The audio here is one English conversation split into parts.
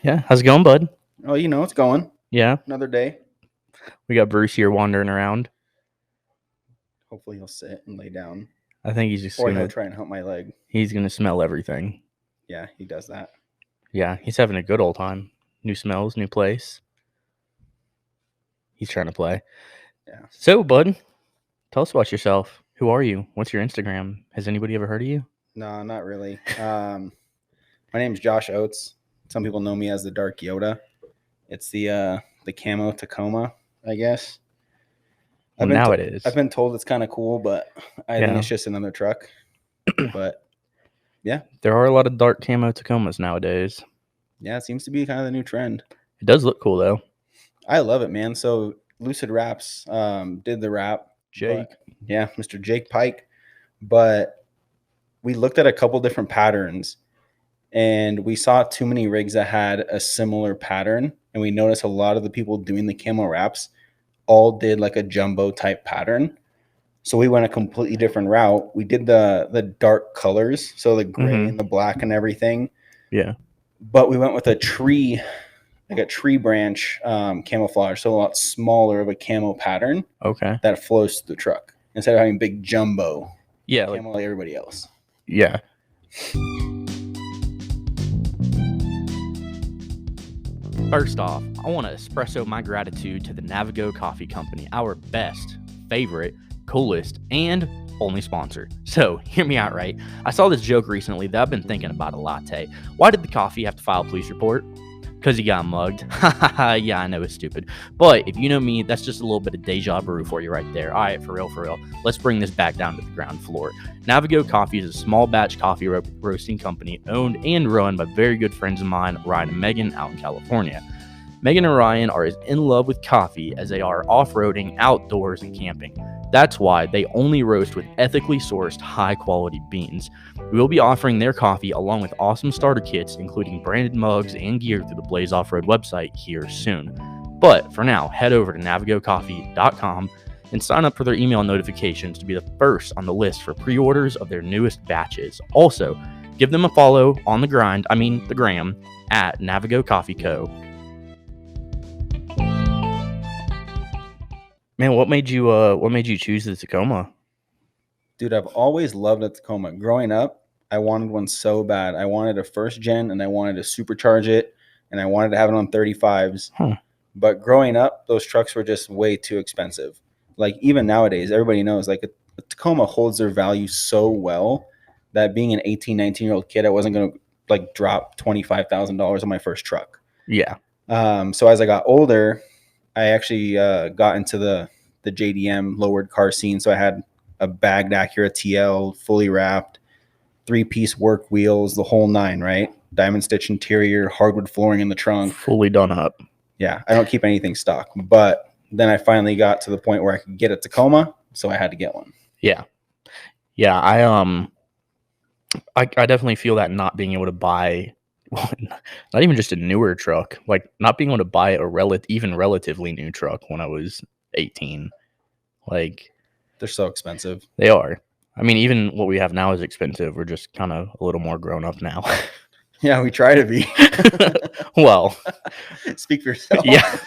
Yeah, how's it going, bud? Oh, it's going. Yeah, Another day. we got Bruce here wandering around. Hopefully he'll sit and lay down. I think he's just Or he'll gonna try and hump my leg. he's gonna smell everything. Yeah, he does that. Yeah, he's having a good old time. New smells, new place. He's trying to play. Yeah. So, bud, tell us about yourself. Who are you? What's your Instagram? Has anybody ever heard of you? No, not really. My name's Josh Oats. Some people know me as the Dark Yota. It's the camo Tacoma, I guess. Well, now it is. I've been told it's kind of cool, but I think it's just another truck. But yeah, there are a lot of dark camo Tacomas nowadays. Yeah, it seems to be kind of the new trend. It does look cool though. I love it, man. So Lucid Wraps did the wrap. Jake. Yeah, Mr. Jake Pike. But we looked at a couple different patterns and we saw too many rigs that had a similar pattern. And we noticed a lot of the people doing the camo wraps all did like a jumbo type pattern. So we went a completely different route. We did the dark colors, so the gray and the black and everything. Yeah. But we went with a tree branch camouflage, so a lot smaller of a camo pattern. Okay. That flows through the truck instead of having big jumbo. Yeah, camo like everybody else. Yeah. First off, I want to espresso my gratitude to the Navigo Coffee Company, our best, favorite, coolest, and only sponsor. So, hear me out, right? I saw this joke recently that I've been thinking about a latte. Why did the coffee have to file a police report? Because he got mugged. Yeah, I know it's stupid. But if you know me, that's just a little bit of deja vu for you right there. All right, for real. Let's bring this back down to the ground floor. Navigo Coffee is a small batch coffee roasting company owned and run by very good friends of mine, Ryan and Megan, out in California. Megan and Ryan are as in love with coffee as they are off-roading, outdoors, and camping. That's why they only roast with ethically sourced, high-quality beans. We will be offering their coffee along with awesome starter kits, including branded mugs and gear through the Blaze Off-Road website here soon. But for now, head over to navigocoffee.com and sign up for their email notifications to be the first on the list for pre-orders of their newest batches. Also, give them a follow on the gram, at Navigo Coffee Co. Man, what made you choose the Tacoma? Dude, I've always loved a Tacoma. Growing up, I wanted one so bad. I wanted a first gen and I wanted to supercharge it and I wanted to have it on 35s. But growing up, those trucks were just way too expensive. Like even nowadays, everybody knows like a Tacoma holds their value so well that being an 18, 19-year-old kid, I wasn't going to like drop $25,000 on my first truck. Yeah. So as I got older, I actually got into the JDM lowered car scene. So I had a bagged Acura TL, fully wrapped, 3-piece work wheels, the whole nine, right? Diamond stitch interior, hardwood flooring in the trunk. Fully done up. Yeah, I don't keep anything stock. But then I finally got to the point where I could get a Tacoma, so I had to get one. Yeah. Yeah, I definitely feel that not being able to buy not even just a newer truck, like not being able to buy a relatively new truck when I was 18. Like they're so expensive. They are. I mean, even what we have now is expensive. We're just kind of a little more grown up now. Yeah, we try to be. Well, speak for yourself. Yeah.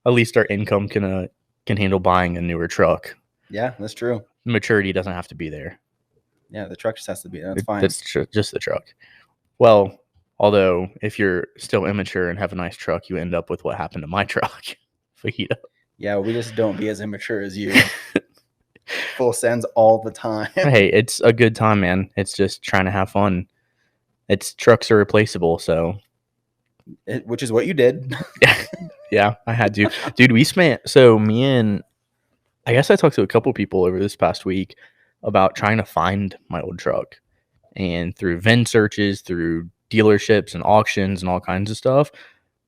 At least our income can handle buying a newer truck. Yeah, that's true. Maturity doesn't have to be there. Yeah, the truck just has to be there. That's fine. That's just the truck. Well, although if you're still immature and have a nice truck, you end up with what happened to my truck. Fajita. Yeah, we just don't be as immature as you. Full sends all the time. Hey, it's a good time, man. It's just trying to have fun. Trucks are replaceable, so. Which is what you did. Yeah, I had to. Dude, I guess I talked to a couple people over this past week about trying to find my old truck. And through VIN searches, through dealerships and auctions and all kinds of stuff,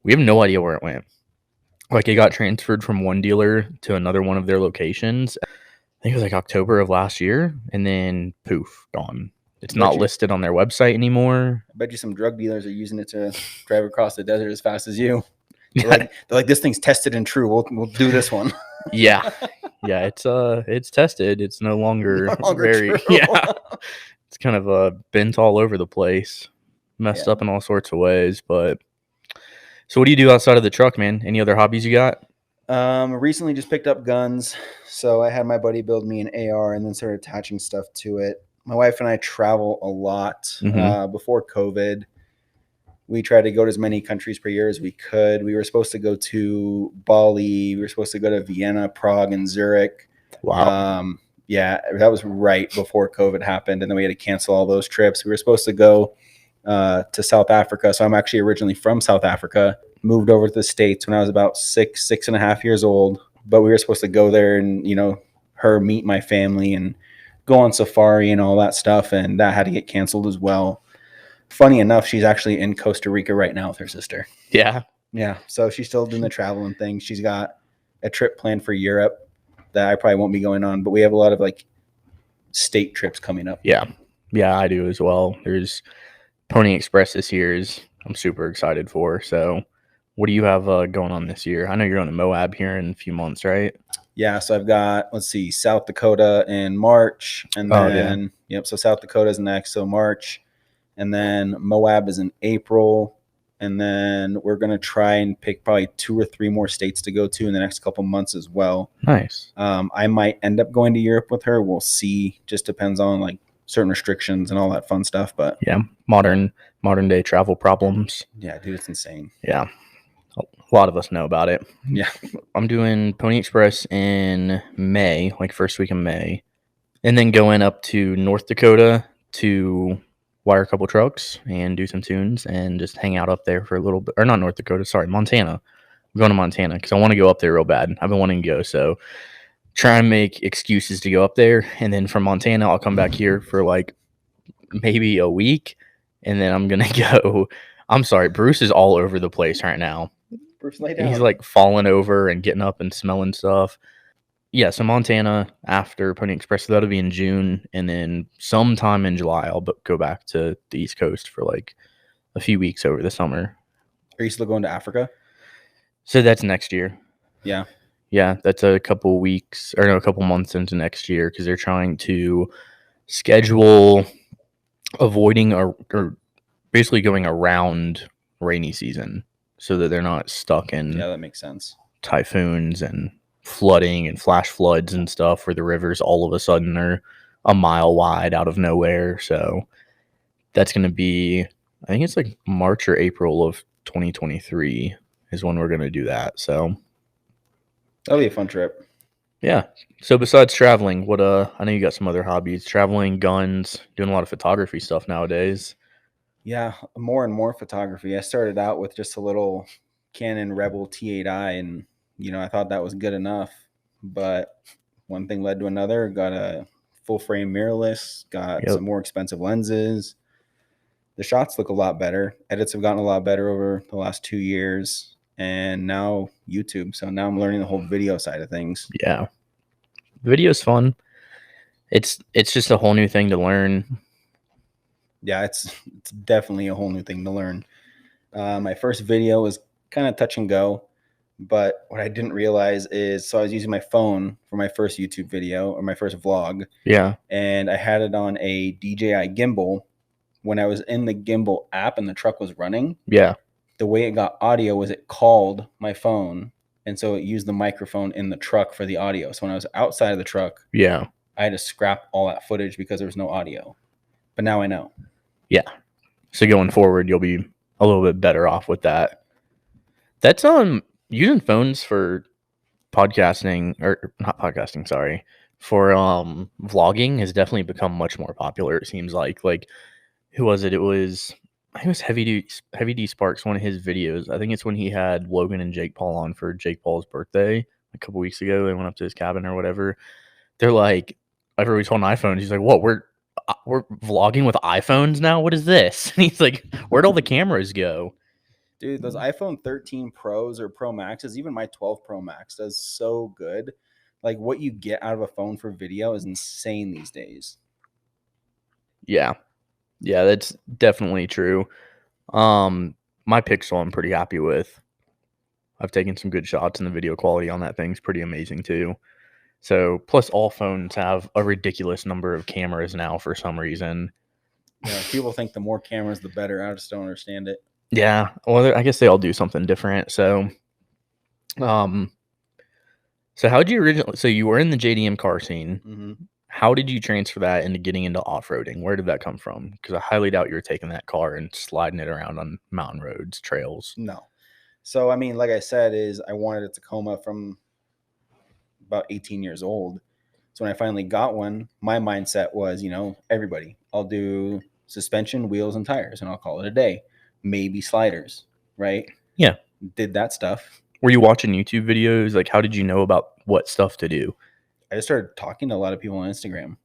we have no idea where it went. Like it got transferred from one dealer to another one of their locations. I think it was like October of last year, and then poof, gone. It's not listed on their website anymore. I bet you some drug dealers are using it to drive across the desert as fast as you. They're like, this thing's tested and true. We'll do this one. Yeah, it's tested. It's no longer very true. Yeah. It's kind of bent all over the place, messed up in all sorts of ways. But So what do you do outside of the truck, man? Any other hobbies you got? Recently just picked up guns. So I had my buddy build me an AR and then started attaching stuff to it. My wife and I travel a lot. Mm-hmm. Before COVID, we tried to go to as many countries per year as we could. We were supposed to go to Bali. We were supposed to go to Vienna, Prague, and Zurich. Wow. Yeah, that was right before COVID happened. And then we had to cancel all those trips. We were supposed to go to South Africa. So I'm actually originally from South Africa, moved over to the States when I was about 6.5 years old. But we were supposed to go there and, her meet my family and go on safari and all that stuff. And that had to get canceled as well. Funny enough, she's actually in Costa Rica right now with her sister. Yeah. Yeah. So she's still doing the traveling thing. She's got a trip planned for Europe that I probably won't be going on, but we have a lot of like state trips coming up. Yeah. Yeah, I do as well. There's Pony Express this year I'm super excited for. So what do you have going on this year? I know you're going to Moab here in a few months, right? Yeah, so I've got, let's see, South Dakota in March, and then, so South Dakota is next, so March, and then Moab is in April, and then we're going to try and pick probably 2 or 3 more states to go to in the next couple months as well. Nice. I might end up going to Europe with her. We'll see. Just depends on like certain restrictions and all that fun stuff. But yeah, modern day travel problems. Yeah, dude, it's insane. Yeah. A lot of us know about it. Yeah. I'm doing Pony Express in May, like first week of May, and then going up to North Dakota to wire a couple trucks and do some tunes and just hang out up there for a little bit. Or not North Dakota, sorry, Montana. I'm going to Montana because I want to go up there real bad. I've been wanting to go, so try and make excuses to go up there. And then from Montana, I'll come back here for like maybe a week, and then I'm going to go. I'm sorry, Bruce is all over the place right now. Bruce, lay down. He's like falling over and getting up and smelling stuff. Yeah, so Montana after Pony Express, that'll be in June, and then sometime in July, I'll go back to the East Coast for like a few weeks over the summer. Are you still going to Africa? So that's next year. Yeah. Yeah, that's a couple weeks, or no, a couple months into next year, because they're trying to schedule avoiding or basically going around rainy season so that they're not stuck in that makes sense. Typhoons and flooding and flash floods and stuff where the rivers all of a sudden are a mile wide out of nowhere. So that's going to be, I think it's like March or April of 2023 is when we're going to do that. So that'll be a fun trip. Yeah. So besides traveling, what I know you got some other hobbies: traveling, guns, doing a lot of photography stuff nowadays. Yeah, more and more photography. I started out with just a little Canon Rebel T8i, and I thought that was good enough. But one thing led to another. Got a full frame mirrorless. Got some more expensive lenses. The shots look a lot better. Edits have gotten a lot better over the last 2 years. And now YouTube. So now I'm learning the whole video side of things. Yeah. Video's fun. It's just a whole new thing to learn. Yeah, it's definitely a whole new thing to learn. My first video was kind of touch and go, but what I didn't realize is, so I was using my phone for my first YouTube video or my first vlog. Yeah. And I had it on a DJI gimbal. When I was in the gimbal app and the truck was running. Yeah. The way it got audio was it called my phone, and so it used the microphone in the truck for the audio. So when I was outside of the truck, I had to scrap all that footage because there was no audio. But now I know. Yeah. So going forward, you'll be a little bit better off with that. That's using phones for podcasting, or not podcasting, sorry, for vlogging has definitely become much more popular. It seems like who was it? I think it was Heavy D Sparks, one of his videos. I think it's when he had Logan and Jake Paul on for Jake Paul's birthday a couple weeks ago. They went up to his cabin or whatever. They're like, everybody's holding iPhones. He's like, what? We're vlogging with iPhones now? What is this? And he's like, where'd all the cameras go? Dude, those iPhone 13 Pros or Pro Maxes, even my 12 Pro Max does so good. Like what you get out of a phone for video is insane these days. Yeah. Yeah, that's definitely true. My Pixel I'm pretty happy with. I've taken some good shots, and the video quality on that thing's pretty amazing too. So, plus all phones have a ridiculous number of cameras now for some reason. Yeah, people think the more cameras, the better. I just don't understand it. Yeah. Well, I guess they all do something different. Um, so how did you originally? So you were in the JDM car scene. Hmm. How did you transfer that into getting into off-roading? Where did that come from? Because I highly doubt you were taking that car and sliding it around on mountain roads, trails. No. So I mean, like I said, is I wanted a Tacoma from about 18 years old. So when I finally got one, my mindset was, everybody, I'll do suspension, wheels, and tires, and I'll call it a day. Maybe sliders, right? Yeah. Did that stuff. Were you watching YouTube videos? Like, how did you know about what stuff to do? I just started talking to a lot of people on Instagram.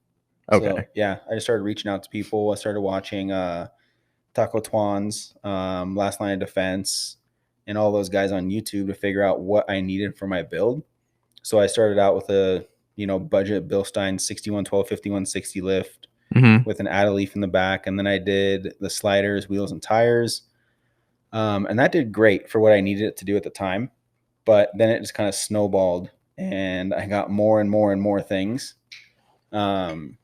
Okay. So yeah, I just started reaching out to people. I started watching Taco Twan's, Last Line of Defense, and all those guys on YouTube to figure out what I needed for my build. So I started out with a budget Bilstein 6112 5160 lift Mm-hmm. with an add leaf in the back, and then I did the sliders, wheels, and tires, and that did great for what I needed it to do at the time. But then it just kind of snowballed, and I got more and more and more things. And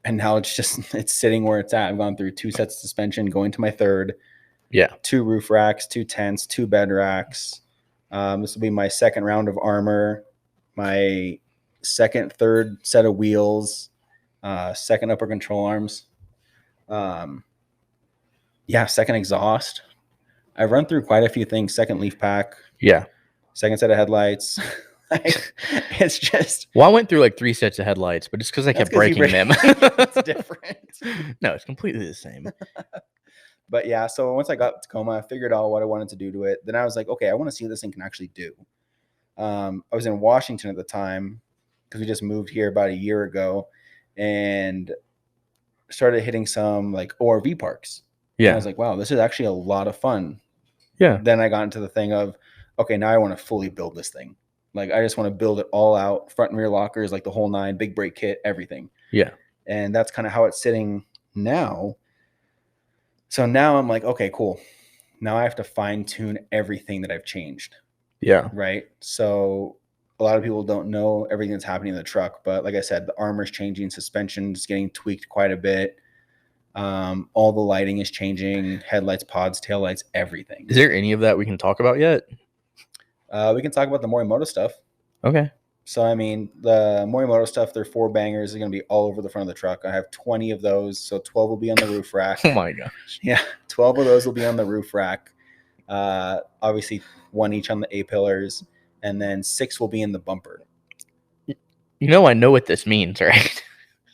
now it's sitting where it's at. I've gone through 2 sets of suspension, going to my third. Yeah. 2 roof racks, 2 tents, 2 bed racks. This will be my second round of armor, my third set of wheels, second upper control arms. Second exhaust. I've run through quite a few things. Second leaf pack. Yeah. Second set of headlights. It's just. Well, I went through like 3 sets of headlights, but it's because I kept breaking them. It's different. No, it's completely the same. But yeah, so once I got Tacoma, I figured out what I wanted to do to it. Then I was like, okay, I want to see what this thing can actually do. I was in Washington at the time because we just moved here about a year ago and started hitting some like ORV parks. Yeah. And I was like, wow, this is actually a lot of fun. Yeah. Then I got into the thing of, okay, now I want to fully build this thing. Like, I just want to build it all out, front and rear lockers, like the whole 9, big brake kit, everything. Yeah. And that's kind of how it's sitting now. So now I'm like, okay, cool. Now I have to fine tune everything that I've changed. Yeah. Right. So a lot of people don't know everything that's happening in the truck, but like I said, the armor's changing, suspension's getting tweaked quite a bit. All the lighting is changing, headlights, pods, taillights, everything. Is there any of that we can talk about yet? We can talk about the Morimoto stuff. Okay. So, I mean, the Morimoto stuff, they're 4 bangers. They're going to be all over the front of the truck. I have 20 of those. So 12 will be on the roof rack. Oh my gosh. Yeah. 12 of those will be on the roof rack. Obviously 1 each on the A-pillars. And then 6 will be in the bumper. I know what this means, right?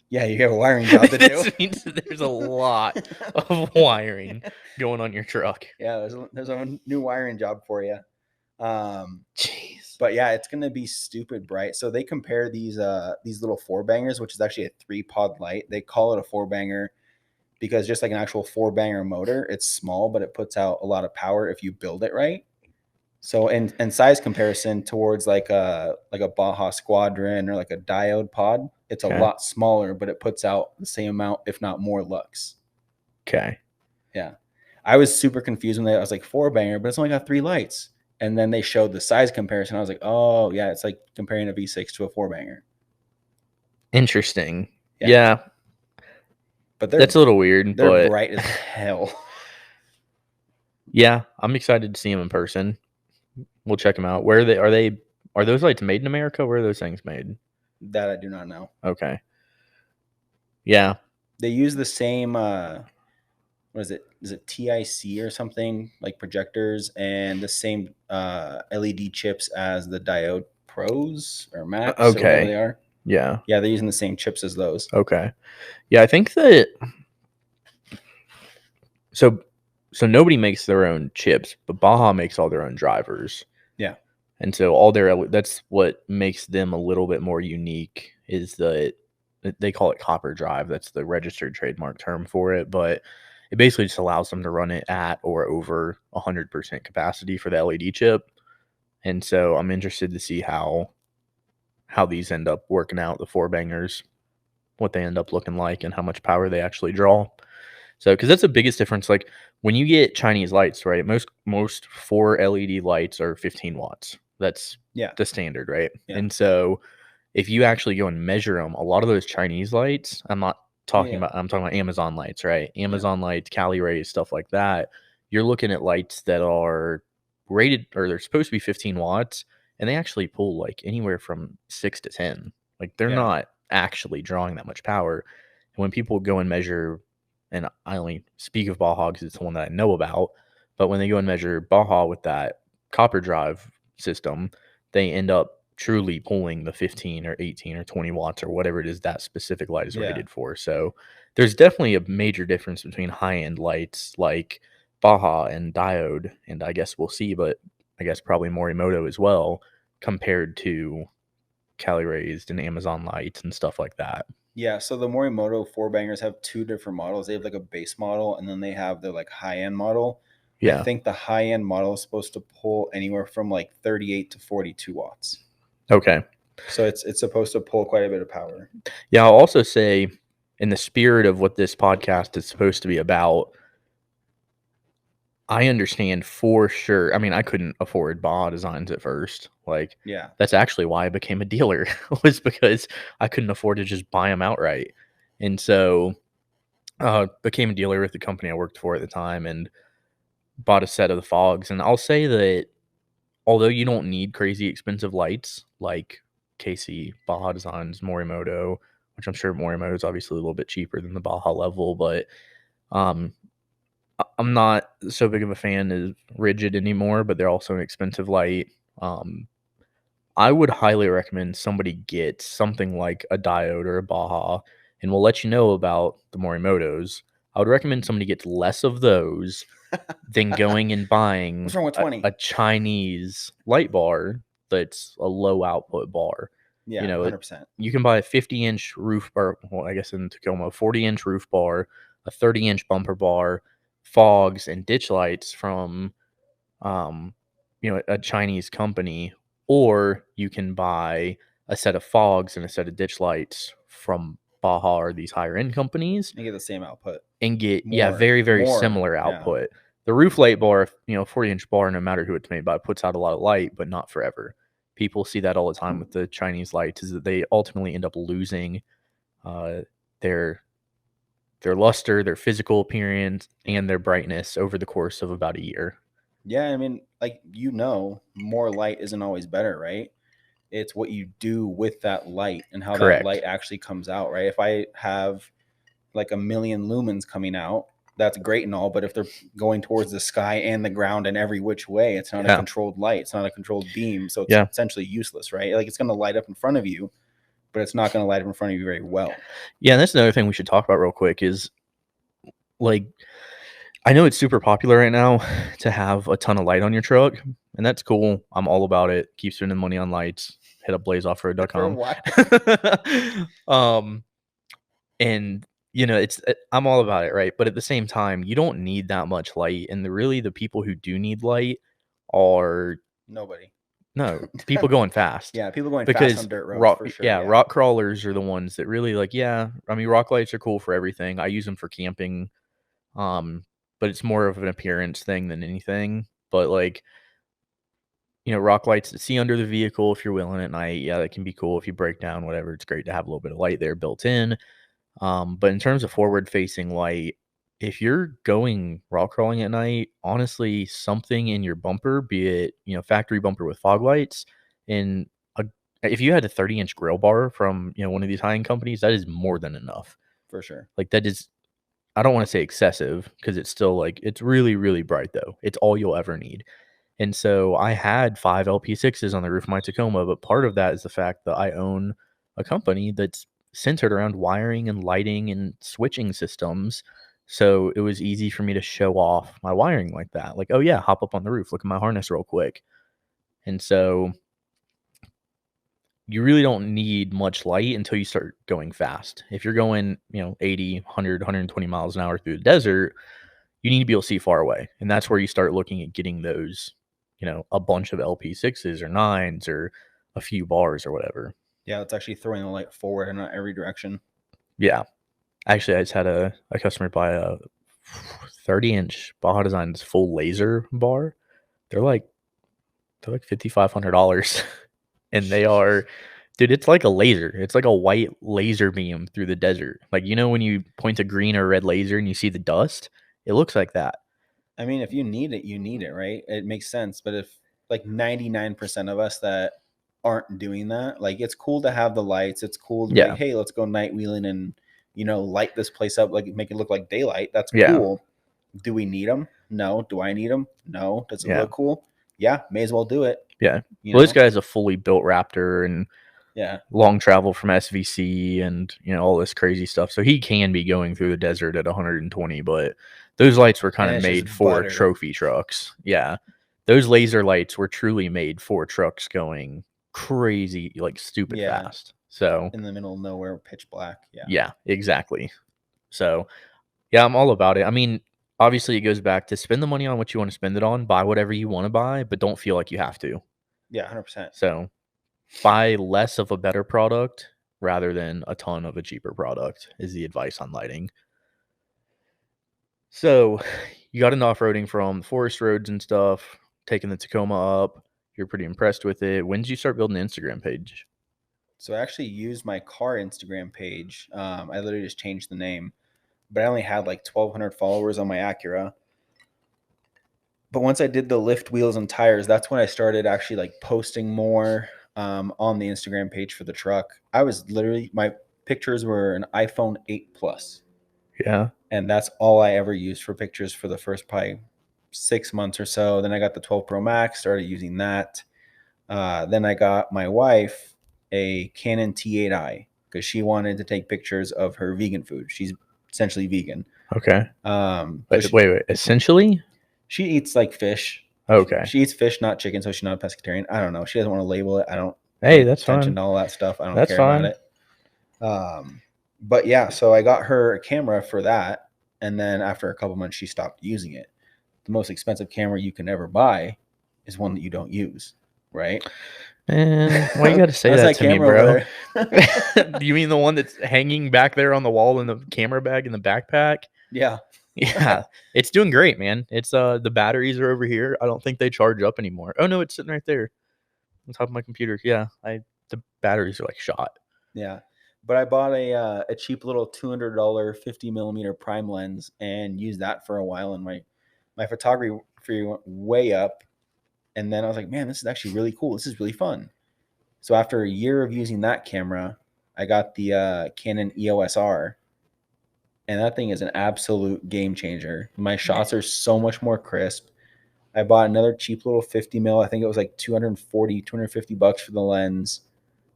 Yeah, you have a wiring job to do. This means that there's a lot of wiring going on your truck. Yeah, there's a new wiring job for you. Jeez. But yeah, it's gonna be stupid bright. So they compare these little 4-bangers, which is actually a 3-pod light. They call it a 4-banger because just like an actual 4-banger motor, it's small, but it puts out a lot of power if you build it right. So in size comparison towards like a Baja Squadron or like a diode pod, it's a lot smaller, but it puts out the same amount, if not more lux. Okay. Yeah. I was super confused when I was like 4-banger, but it's only got 3 lights. And then they showed the size comparison. I was like, oh, yeah, it's like comparing a V6 to a 4-banger. Interesting. Yeah. But that's a little weird. They're bright as hell. Yeah, I'm excited to see them in person. We'll check them out. Where are those lights made in America? Where are those things made? That I do not know. Okay. Yeah. They use the same what is it? Is it TIC or something, like projectors, and the same LED chips as the Diode Pros or Max or whatever they are. Yeah. Yeah, they're using the same chips as those. Okay. Yeah, I think that so nobody makes their own chips, but Baja makes all their own drivers. Yeah. And so that's what makes them a little bit more unique is that they call it copper drive. That's the registered trademark term for it, but it basically just allows them to run it at or over 100% capacity for the LED chip. And so I'm interested to see how these end up working out, the 4-bangers, what they end up looking like and how much power they actually draw. So, because that's the biggest difference. Like when you get Chinese lights, right? Most 4 LED lights are 15 watts. That's the standard, right? Yeah. And so if you actually go and measure them, a lot of those Chinese lights, I'm talking about Amazon lights, right? Amazon lights, Cali Rays, stuff like that. you're looking at lights that are rated, or they're supposed to be 15 watts, and they actually pull like anywhere from 6 to 10. Like they're Yeah. not actually drawing that much power. And when people go and measure, and I only speak of Baja because it's the one that I know about, but when they go and measure Baja with that copper drive system, they end up truly pulling the 15 or 18 or 20 watts or whatever it is that specific light is Yeah. rated for. So there's definitely a major difference between high-end lights like Baja and Diode, and I guess we'll see, but I guess probably Morimoto as well, compared to Cali raised and Amazon lights and stuff like that. Yeah, so the Morimoto four bangers have two different models. They have like a base model, and then they have the like high end model. I Yeah. think the high end model is supposed to pull anywhere from like 38 to 42 watts. Okay. So it's supposed to pull quite a bit of power. Yeah, I'll also say, in the spirit of what this podcast is supposed to be about, I understand for sure. I mean, I couldn't afford Baja designs at first. Like, Yeah. that's actually why I became a dealer, was because I couldn't afford to just buy them outright. And so, became a dealer with the company I worked for at the time and bought a set of the fogs. And I'll say that although you don't need crazy expensive lights like KC, Baja Designs, Morimoto, which I'm sure Morimoto is obviously a little bit cheaper than the Baja level, but um, I'm not so big of a fan of Rigid anymore, but they're also an expensive light. Um, I would highly recommend somebody get something like a Diode or a Baja, and we'll let you know about the Morimotos. I would recommend somebody gets less of those than going and buying What's wrong with 20? a Chinese light bar that's a low output bar. Yeah, You know, 100%. you can buy a 50-inch roof bar, well, I guess in Tacoma, a 40-inch roof bar, a 30-inch bumper bar, fogs, and ditch lights from, um, a Chinese company, or you can buy a set of fogs and a set of ditch lights from Baja or these higher end companies You get the same output. and get More. very, very More. similar Yeah. output. The roof light bar, 40-inch bar, no matter who it's made by, puts out a lot of light, but not forever. People see that all the time with the Chinese lights, is that they ultimately end up losing their luster, their physical appearance, and their brightness over the course of about a year. Yeah, I mean, like, more light isn't always better, right? It's what you do with that light and how Correct. that light actually comes out, right? If I have like a million lumens coming out, that's great and all, but if they're going towards the sky and the ground and every which way, it's not a controlled light. It's not a controlled beam. So it's essentially useless, right? Like, it's going to light up in front of you, but it's not going to light up in front of you very well. Yeah, and that's another thing we should talk about real quick is, like, I know it's super popular right now to have a ton of light on your truck, and that's cool. I'm all about it. Keep spending money on lights. Hit up blazeoffroad.com. And I'm all about it, right? But at the same time, you don't need that much light, and the people who do need light are nobody. No, people going fast. Yeah, people going fast on dirt roads, for sure. Rock crawlers are the ones that really I mean, rock lights are cool for everything. I use them for camping, but it's more of an appearance thing than anything. But rock lights to see under the vehicle if you're wheeling at night, yeah, that can be cool. If you break down, whatever, it's great to have a little bit of light there built in. But in terms of forward-facing light, if you're going rock crawling at night, honestly, something in your bumper, be it factory bumper with fog lights, and if you had a 30-inch grill bar from one of these high-end companies, that is more than enough. For sure. Like, that is, I don't want to say excessive, because it's still it's really, really bright though. It's all you'll ever need. And so I had 5 LP6s on the roof of my Tacoma, but part of that is the fact that I own a company that's centered around wiring and lighting and switching systems. So it was easy for me to show off my wiring like that. Like, oh yeah, hop up on the roof, look at my harness real quick. And so you really don't need much light until you start going fast. If you're going, 80, 100, 120 miles an hour through the desert, you need to be able to see far away. And that's where you start looking at getting those, a bunch of LP6s or 9s or a few bars or whatever. Yeah, it's actually throwing the light forward in every direction. Yeah. Actually, I just had a customer buy a 30-inch Baja Designs full laser bar. They're like $5,500. And they are, dude, it's like a laser. It's like a white laser beam through the desert. Like, when you point a green or red laser and you see the dust, it looks like that. I mean, if you need it, you need it, right? It makes sense. But if like 99% of us that aren't doing that, like it's cool to have the lights. It's cool to be like, Yeah. hey, let's go night wheeling and, light this place up, like make it look like daylight. That's Yeah. cool. Do we need them? No. Do I need them? No. Does it Yeah. look cool? Yeah. May as well do it. Yeah. You Well, this know? guy has a fully built Raptor and Yeah. long travel from SVC and, all this crazy stuff. So he can be going through the desert at 120, but those lights were kind And of it's made just for butter. trophy trucks. Yeah. Those laser lights were truly made for trucks going crazy, like stupid Yeah. fast. So, In the middle of nowhere, pitch black. Yeah. yeah, exactly. So, yeah, I'm all about it. I mean, obviously, it goes back to spend the money on what you want to spend it on, buy whatever you want to buy, but don't feel like you have to. Yeah. 100%. So, buy less of a better product rather than a ton of a cheaper product is the advice on lighting. So, you got into off-roading from forest roads and stuff, taking the Tacoma up. You're pretty impressed with it. When did you start building an Instagram page? So I actually used my car Instagram page. I literally just changed the name, but I only had like 1,200 followers on my Acura. But once I did the lift wheels and tires, that's when I started actually like posting more on the Instagram page for the truck. I was literally, my pictures were an iPhone 8 Plus, Yeah. and that's all I ever used for pictures for the first probably 6 months or so. Then I got the 12 Pro Max, started using that. Then I got my wife a Canon T8i because she wanted to take pictures of her vegan food. She's essentially vegan. Okay. So Wait. Essentially? she eats like fish. Okay. She eats fish, not chicken, so she's not a pescatarian. I don't know. She doesn't want to label it. I don't Hey, pay that's attention fine. to all that stuff. I don't That's care about fine. it. But yeah, so I got her a camera for that. And then after a couple months, she stopped using it. The most expensive camera you can ever buy is one that you don't use, right? Man, why you gotta say How's that to me, camera bro? over there? Do you mean the one that's hanging back there on the wall in the camera bag in the backpack? Yeah. Yeah, it's doing great, man. It's the batteries are over here. I don't think they charge up anymore. Oh no, it's sitting right there on top of my computer. Yeah, the batteries are like shot. Yeah. But I bought a cheap little $200 50 millimeter prime lens and used that for a while, and my photography went way up. And then I was like, man, this is actually really cool. This is really fun. So after a year of using that camera, I got the Canon EOS R, and that thing is an absolute game changer. My shots are so much more crisp. I bought another cheap little 50 mil. I think it was like 240, 250 bucks for the lens.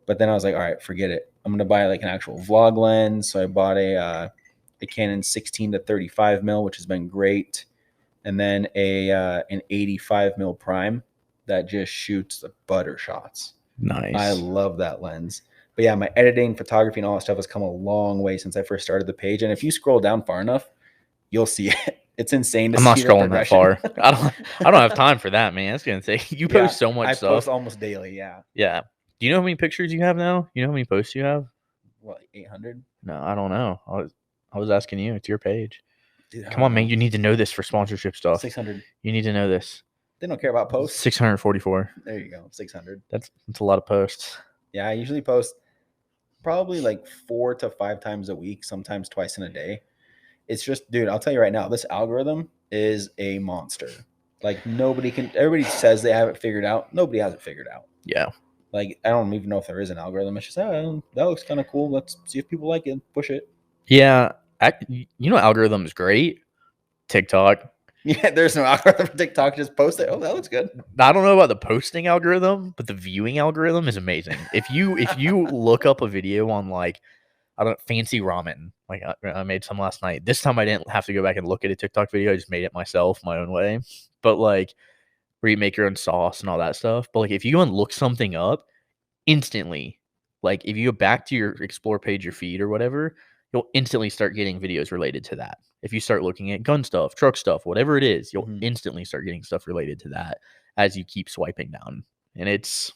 But then I was like, all right, forget it. I'm going to buy like an actual vlog lens. So I bought a Canon 16 to 35 mil, which has been great. And then an 85 mil prime that just shoots the butter shots. Nice. I love that lens. But yeah, my editing, photography, and all that stuff has come a long way since I first started the page. And if you scroll down far enough, you'll see it. It's insane to I'm not see the scrolling that progression. far. I don't have time for that, man. I was gonna say you post so much I stuff. post almost daily. Yeah. Yeah. Do you know how many pictures you have now? You know how many posts you have? What, 800? No, I don't know. I was asking you. It's your page. Dude, Come on, man. You need to know this for sponsorship stuff. 600. You need to know this. They don't care about posts. 644. There you go. 600. That's a lot of posts. Yeah, I usually post probably like 4 to 5 times a week, sometimes twice in a day. It's just, dude, I'll tell you right now, this algorithm is a monster. Like everybody says they have it figured out. Nobody has it figured out. Yeah. Like, I don't even know if there is an algorithm. It's just, oh, that looks kind of cool. Let's see if people like it. Push it. Yeah. Algorithm is great. TikTok. Yeah, there's no algorithm for TikTok. Just post it. Oh, that looks good. I don't know about the posting algorithm, but the viewing algorithm is amazing. If you look up a video on like, I don't fancy ramen, like I made some last night. This time I didn't have to go back and look at a TikTok video. I just made it myself my own way. But like where you make your own sauce and all that stuff. But like if you go and look something up instantly, like if you go back to your explore page, your feed or whatever, you'll instantly start getting videos related to that. If you start looking at gun stuff, truck stuff, whatever it is, you'll instantly start getting stuff related to that as you keep swiping down. And it's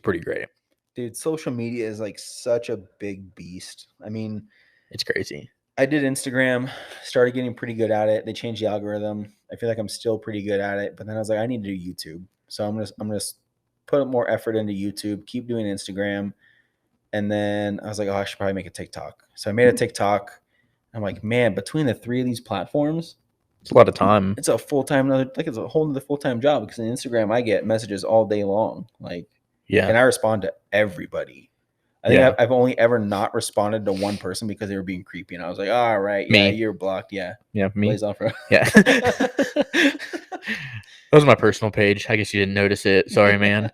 pretty great. Dude, social media is like such a big beast. I mean, it's crazy. I did Instagram, started getting pretty good at it. They changed the algorithm. I feel like I'm still pretty good at it, but then I was like, I need to do YouTube. So I'm gonna put more effort into YouTube, keep doing Instagram. And then I was like, oh, I should probably make a TikTok. So I made a TikTok. I'm like, man, between the 3 of these platforms, It's a lot of time. It's a full-time it's a whole other full-time job because on Instagram I get messages all day long. Like, Yeah. and I respond to everybody. I think Yeah. I've only ever not responded to one person because they were being creepy, and I was like, all right, yeah, Me. you're blocked. Yeah. Yeah, me. Blaze off. Yeah. That was my personal page. I guess you didn't notice it. Sorry, man.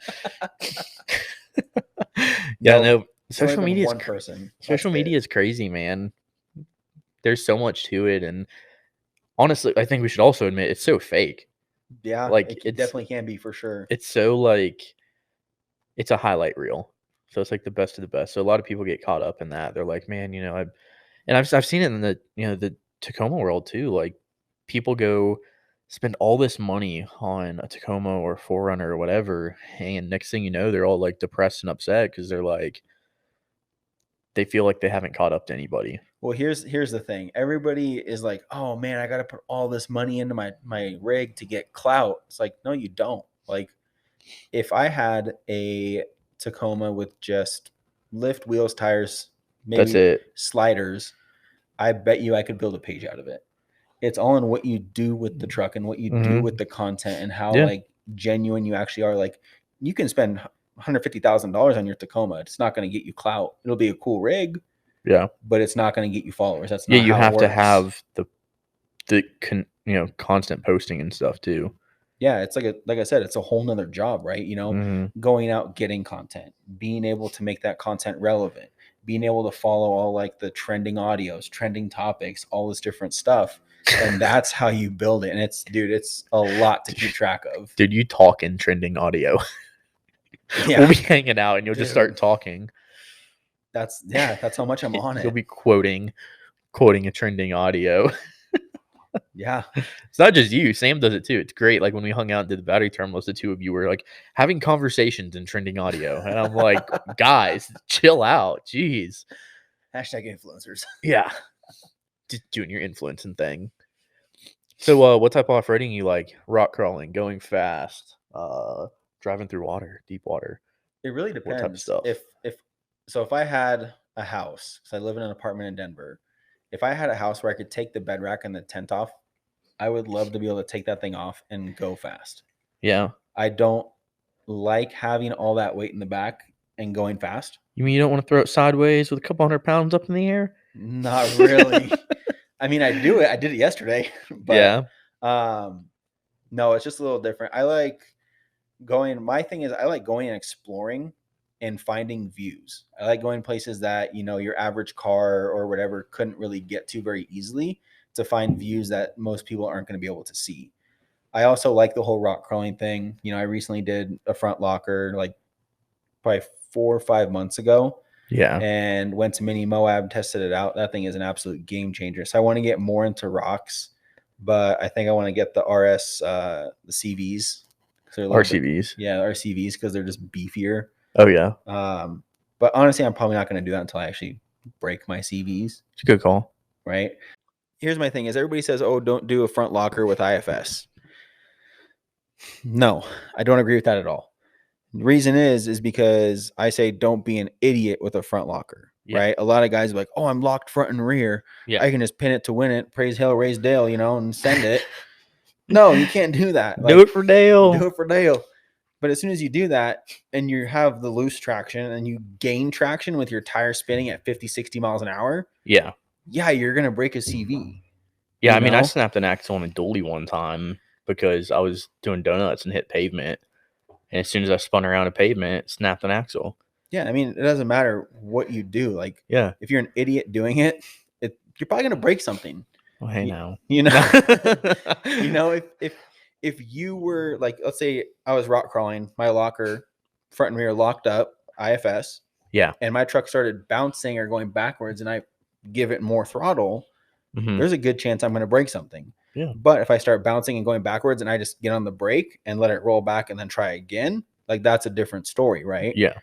Yeah, no. It's only Social been media is one person. social media is crazy, man. There's so much to it, and honestly, I think we should also admit it's so fake. Yeah, Like it definitely can be for sure. It's so like it's a highlight reel. So it's like the best of the best. So a lot of people get caught up in that. They're like, man, I've seen it in the the Tacoma world too. Like people go spend all this money on a Tacoma or a Forerunner or whatever, and next thing you know, they're all like depressed and upset because they're like they feel like they haven't caught up to anybody. Well, here's the thing. Everybody is like, "Oh man, I got to put all this money into my rig to get clout." It's like, no, you don't. Like, if I had a Tacoma with just lift, wheels, tires, That's maybe it. sliders, I bet you I could build a page out of it. It's all in what you do with the truck and what you do with the content and how like genuine you actually are. Like, you can spend $150,000 on your Tacoma. It's not going to get you clout. It'll be a cool rig. Yeah. But it's not going to get you followers. That's not you how have it works. to have the constant posting and stuff too. Yeah, it's like I said, it's a whole nother job, right? Going out, getting content, being able to make that content relevant, being able to follow all like the trending audios, trending topics, all this different stuff. And that's how you build it. And it's a lot to keep track of. Dude, you talk in trending audio. Yeah. We'll be hanging out and you'll just start talking. That's how much I'm on it. You'll be quoting a trending audio. Yeah. It's not just you. Sam does it too. It's great. Like when we hung out and did the battery terminals, the two of you were like having conversations in trending audio. And I'm like, guys, chill out. Jeez. Hashtag influencers. Yeah. Just doing your influencing thing. So what type of off-roading you like? Rock crawling, going fast, driving through water, deep water. It really depends. What type of stuff? If I had a house, because I live in an apartment in Denver, if I had a house where I could take the bed rack and the tent off, I would love to be able to take that thing off and go fast. Yeah. I don't like having all that weight in the back and going fast. You mean you don't want to throw it sideways with a couple 100 pounds up in the air? Not really. I mean, I do it. I did it yesterday. But, yeah. No, it's just a little different. I like going. My thing is I like going and exploring and finding views. I like going places that, your average car or whatever couldn't really get to very easily, to find views that most people aren't going to be able to see. I also like the whole rock crawling thing. I recently did a front locker like probably 4 or 5 months ago. Yeah. And went to Mini Moab, tested it out. That thing is an absolute game changer. So I want to get more into rocks, but I think I want to get the RS, the CVs. RCVs. Yeah, RCVs, because they're just beefier. Oh, yeah. But honestly, I'm probably not going to do that until I actually break my CVs. It's a good call. Right? Here's my thing is everybody says, oh, don't do a front locker with IFS. No, I don't agree with that at all. The reason is because I say don't be an idiot with a front locker, right? A lot of guys are like, oh, I'm locked front and rear. Yeah. I can just pin it to win it, praise hail, raise Dale, and send it. No, you can't do that. Do it for Dale. Do it for Dale. But as soon as you do that and you have the loose traction and you gain traction with your tire spinning at 50, 60 miles an hour. Yeah, you're going to break a CV. Yeah, I mean, I snapped an axle on a dually one time because I was doing donuts and hit pavement. And as soon as I spun around a pavement, it snapped an axle. Yeah, I mean, it doesn't matter what you do. Like, yeah, if you're an idiot doing it, you're probably going to break something. Well, hey, now. If you were like, let's say I was rock crawling, my locker, front and rear locked up, IFS. Yeah. And my truck started bouncing or going backwards and I give it more throttle, there's a good chance I'm going to break something. Yeah. But if I start bouncing and going backwards and I just get on the brake and let it roll back and then try again, like that's a different story, right? Yeah.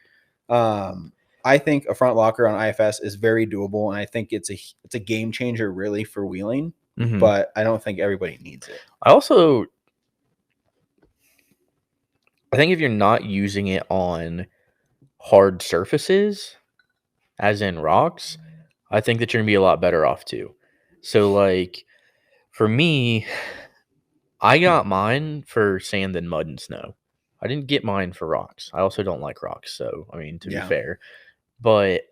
I think a front locker on IFS is very doable, and I think it's a game changer really for wheeling. But I don't think everybody needs it. I think if you're not using it on hard surfaces, as in rocks, I think that you're gonna be a lot better off too. So like For me, I got mine for sand and mud and snow. I didn't get mine for rocks. I also don't like rocks, so I mean, to be Yeah. fair. But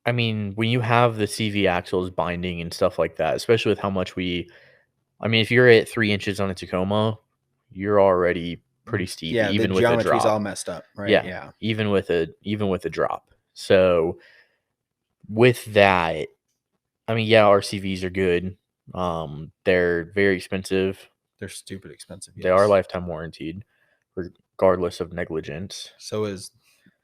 I mean, when you have the CV axles binding and stuff like that, especially with how much I mean, if you're at 3 inches on a Tacoma, you're already pretty steep, Yeah, the even with a geometry's all drop. messed up, right? Yeah, Yeah. even with a drop. So with that, I mean, yeah, RCVs are good. They're very expensive. They're stupid expensive. They are Yes. lifetime warranted, regardless of negligence. So is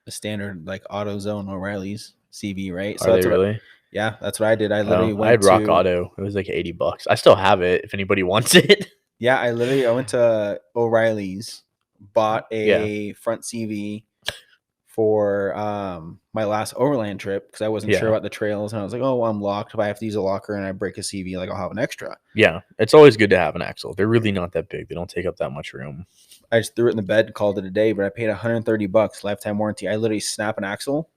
the standard like AutoZone O'Reilly's CV, right? So Are they that's what. really? Yeah, that's what I did. I literally Oh, I went had Rock to. Auto. It was like $80. I still have it if anybody wants it. Yeah, I went to O'Reilly's, bought Yeah. a front CV for my last overland trip because I wasn't sure Yeah. about the trails, and I was like, oh, well, I'm locked. If I have to use a locker and I break a CV, like I'll have an extra. Yeah. It's always good to have an axle. They're really not that big. They don't take up that much room. I just threw it in the bed, called it a day, but I paid $130 lifetime warranty. I literally snap an axle,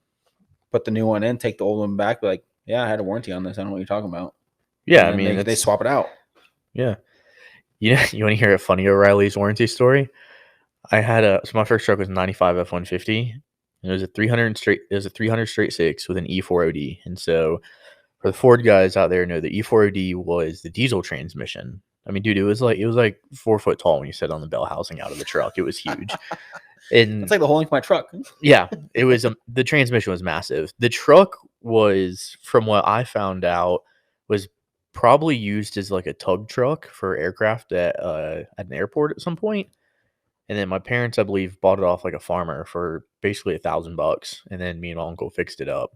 put the new one in, take the old one back, be like, yeah, I had a warranty on this. I don't know what you're talking about. Yeah. And I then mean, they it's, swap it out. yeah. You want to hear a funny O'Reilly's warranty story? So my first truck was a 95 F-150. And it was a 300 straight six with an E4OD. And so for the Ford guys out there know the E4OD was the diesel transmission. I mean, dude, it was like 4 foot tall when you sat on the bell housing out of the truck. It was huge. That's And like the whole length of my truck. yeah, it was the transmission was massive. The truck was, from what I found out, was probably used as like a tug truck for aircraft at an airport at some point. And then my parents, I believe, bought it off like a farmer for basically $1,000, and then me and my uncle fixed it up.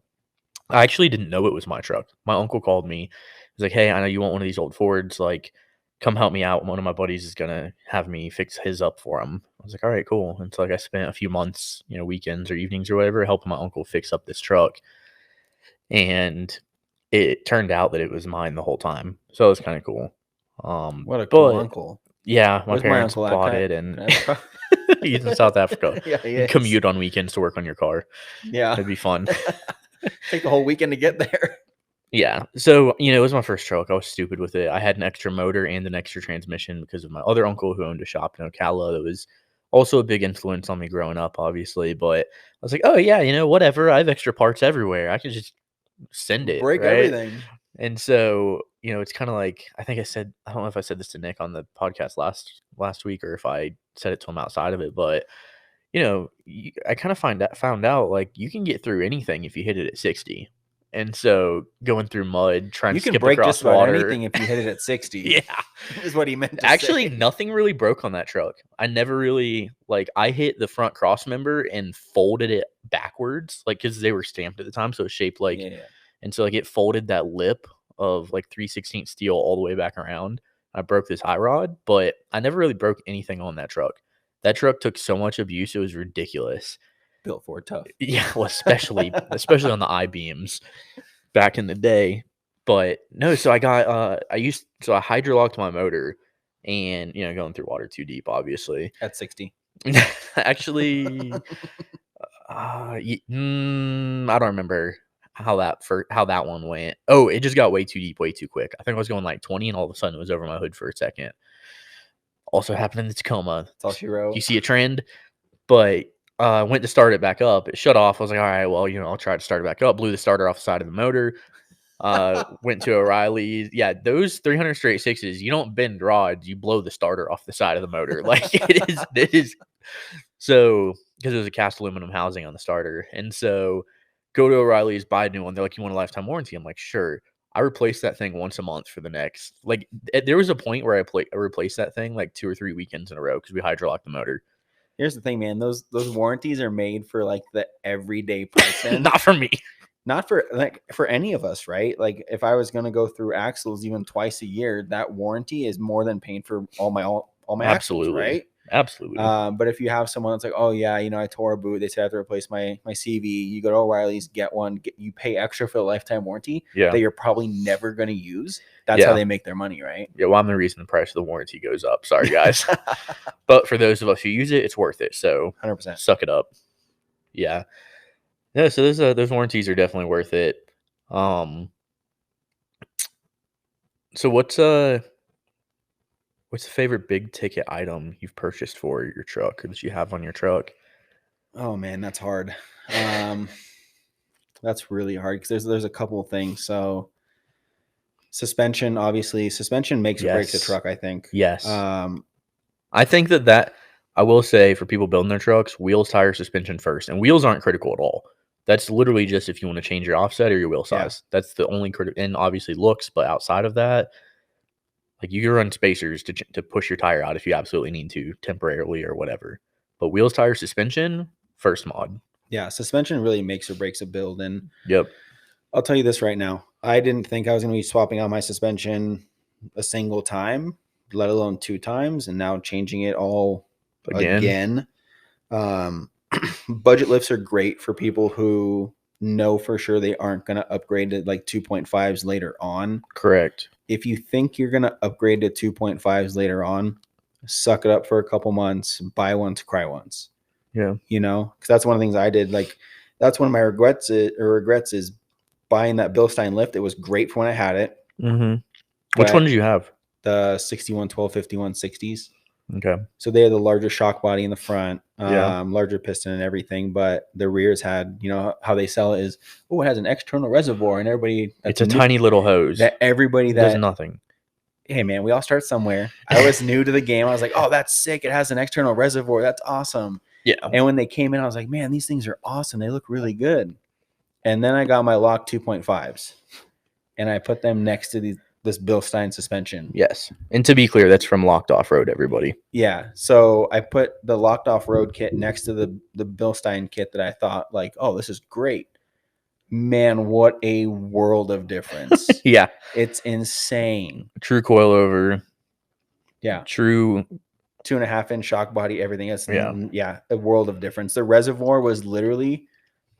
I actually didn't know it was my truck. My uncle called me. He's like, "Hey, I know you want one of these old Fords. Like, come help me out. One of my buddies is gonna have me fix his up for him." I was like, "All right, cool." And so like I spent a few months, weekends or evenings or whatever, helping my uncle fix up this truck. And it turned out that it was mine the whole time, so it was kind of cool. What a cool But uncle. yeah, my Where's my parents uncle at? bought it, and Can I have a car? he's in South Africa. Yeah, he You is. commute on weekends to work on your car. Yeah. It'd be fun. Take the whole weekend to get there. Yeah. So, it was my first truck. I was stupid with it. I had an extra motor and an extra transmission because of my other uncle who owned a shop in Ocala that was also a big influence on me growing up, obviously. But I was like, oh, yeah, whatever. I have extra parts everywhere. I can just send it. Break Right. everything. And so, it's kind of like, I don't know if I said this to Nick on the podcast last week or if I said it to him outside of it, but, I kind of found out like you can get through anything if you hit it at 60. And so going through mud, trying You to can skip break across just about water. anything if you hit it at 60. Yeah. Is what he meant to Actually, say. nothing really broke on that truck. I never really, I hit the front cross member and folded it backwards, because they were stamped at the time. So it's shaped like, Yeah. and so it folded that lip of like 3/16 steel all the way back around. I broke this high rod, but I never really broke anything on that truck. That truck took so much abuse, it was ridiculous. Built for tough. Yeah, well, especially on the I-beams back in the day. But no, so I hydrolocked my motor and, going through water too deep, obviously. At 60. Actually, I don't remember how that one went. Oh, it just got way too deep, way too quick. I think I was going like 20 and all of a sudden it was over my hood for a second. Also happened in the Tacoma. That's all she wrote. You see a trend? But went to start it back up. It shut off. I was like, all right, well, I'll try to start it back up. Blew the starter off the side of the motor. Went to O'Reilly's. Yeah, those 300 straight sixes, you don't bend rods, you blow the starter off the side of the motor. Like it is. So, because it was a cast aluminum housing on the starter. And so go to O'Reilly's, buy a new one. They're like, you want a lifetime warranty? I'm like, sure. I replaced that thing once a month for the next, there was a point where I replaced that thing like 2 or 3 weekends in a row because we hydrolocked the motor. Here's the thing, man. Those warranties are made for like the everyday person. Not for me. Not for any of us, right? Like if I was gonna go through axles even twice a year, that warranty is more than paying for all my axles, right? Absolutely. But if you have someone that's like, oh yeah, I tore a boot, they said I have to replace my CV. You go to O'Reilly's, get one, you pay extra for the lifetime warranty that you're probably never gonna use. That's how they make their money, right? Yeah, well, I'm the reason the price of the warranty goes up. Sorry, guys. But for those of us who use it, it's worth it. So 100%. Suck it up. Yeah. Yeah, so those warranties are definitely worth it. So what's the favorite big ticket item you've purchased for your truck or that you have on your truck? Oh man, that's hard. Um, that's really hard because there's a couple of things. So suspension, obviously, suspension makes or breaks a Yes. truck, I think. Yes. Um, I think that I will say for people building their trucks, wheels, tires, suspension first. And wheels aren't critical at all. That's literally just if you want to change your offset or your wheel yeah, size. That's the only critical, and obviously looks, but outside of that, like you can run spacers to push your tire out if you absolutely need to temporarily or whatever. But wheels, tires, suspension, first mod. yeah, suspension really makes or breaks a build. And Yep. I'll tell you this right now. I didn't think I was going to be swapping out my suspension a single time, let alone 2 times, and now changing it all Again, again. Um, budget lifts are great for people who know for sure they aren't going to upgrade to like 2.5s later on. correct. If you think you're going to upgrade to 2.5s later on, suck it up for a couple months, buy once, cry once. Yeah. Because that's one of the things I did. Like, that's one of my regrets is buying that Bilstein lift. It was great for when I had it, Mm-hmm. Which one but did you have? the 61 12 51 60s. Okay. So they had the larger shock body in the front, Yeah. larger piston and everything, but the rears had, how they sell it is, oh, it has an external reservoir, and everybody It's a tiny little hose. everybody It does that, nothing. hey man, we all start somewhere. I was new to the game. I was like, oh, that's sick. It has an external reservoir. That's awesome. Yeah. And when they came in, I was like, man, these things are awesome. They look really good. And then I got my lock 2.5s and I put them next to this Bilstein suspension. Yes. And to be clear, that's from Locked Off Road, everybody. Yeah. So I put the locked off road kit next to the Bilstein kit that I thought like, oh, this is great. Man, what a world of difference. Yeah. It's insane. True coilover. Yeah. True. 2.5-inch shock body, everything else. Yeah. Yeah. A world of difference. The reservoir was literally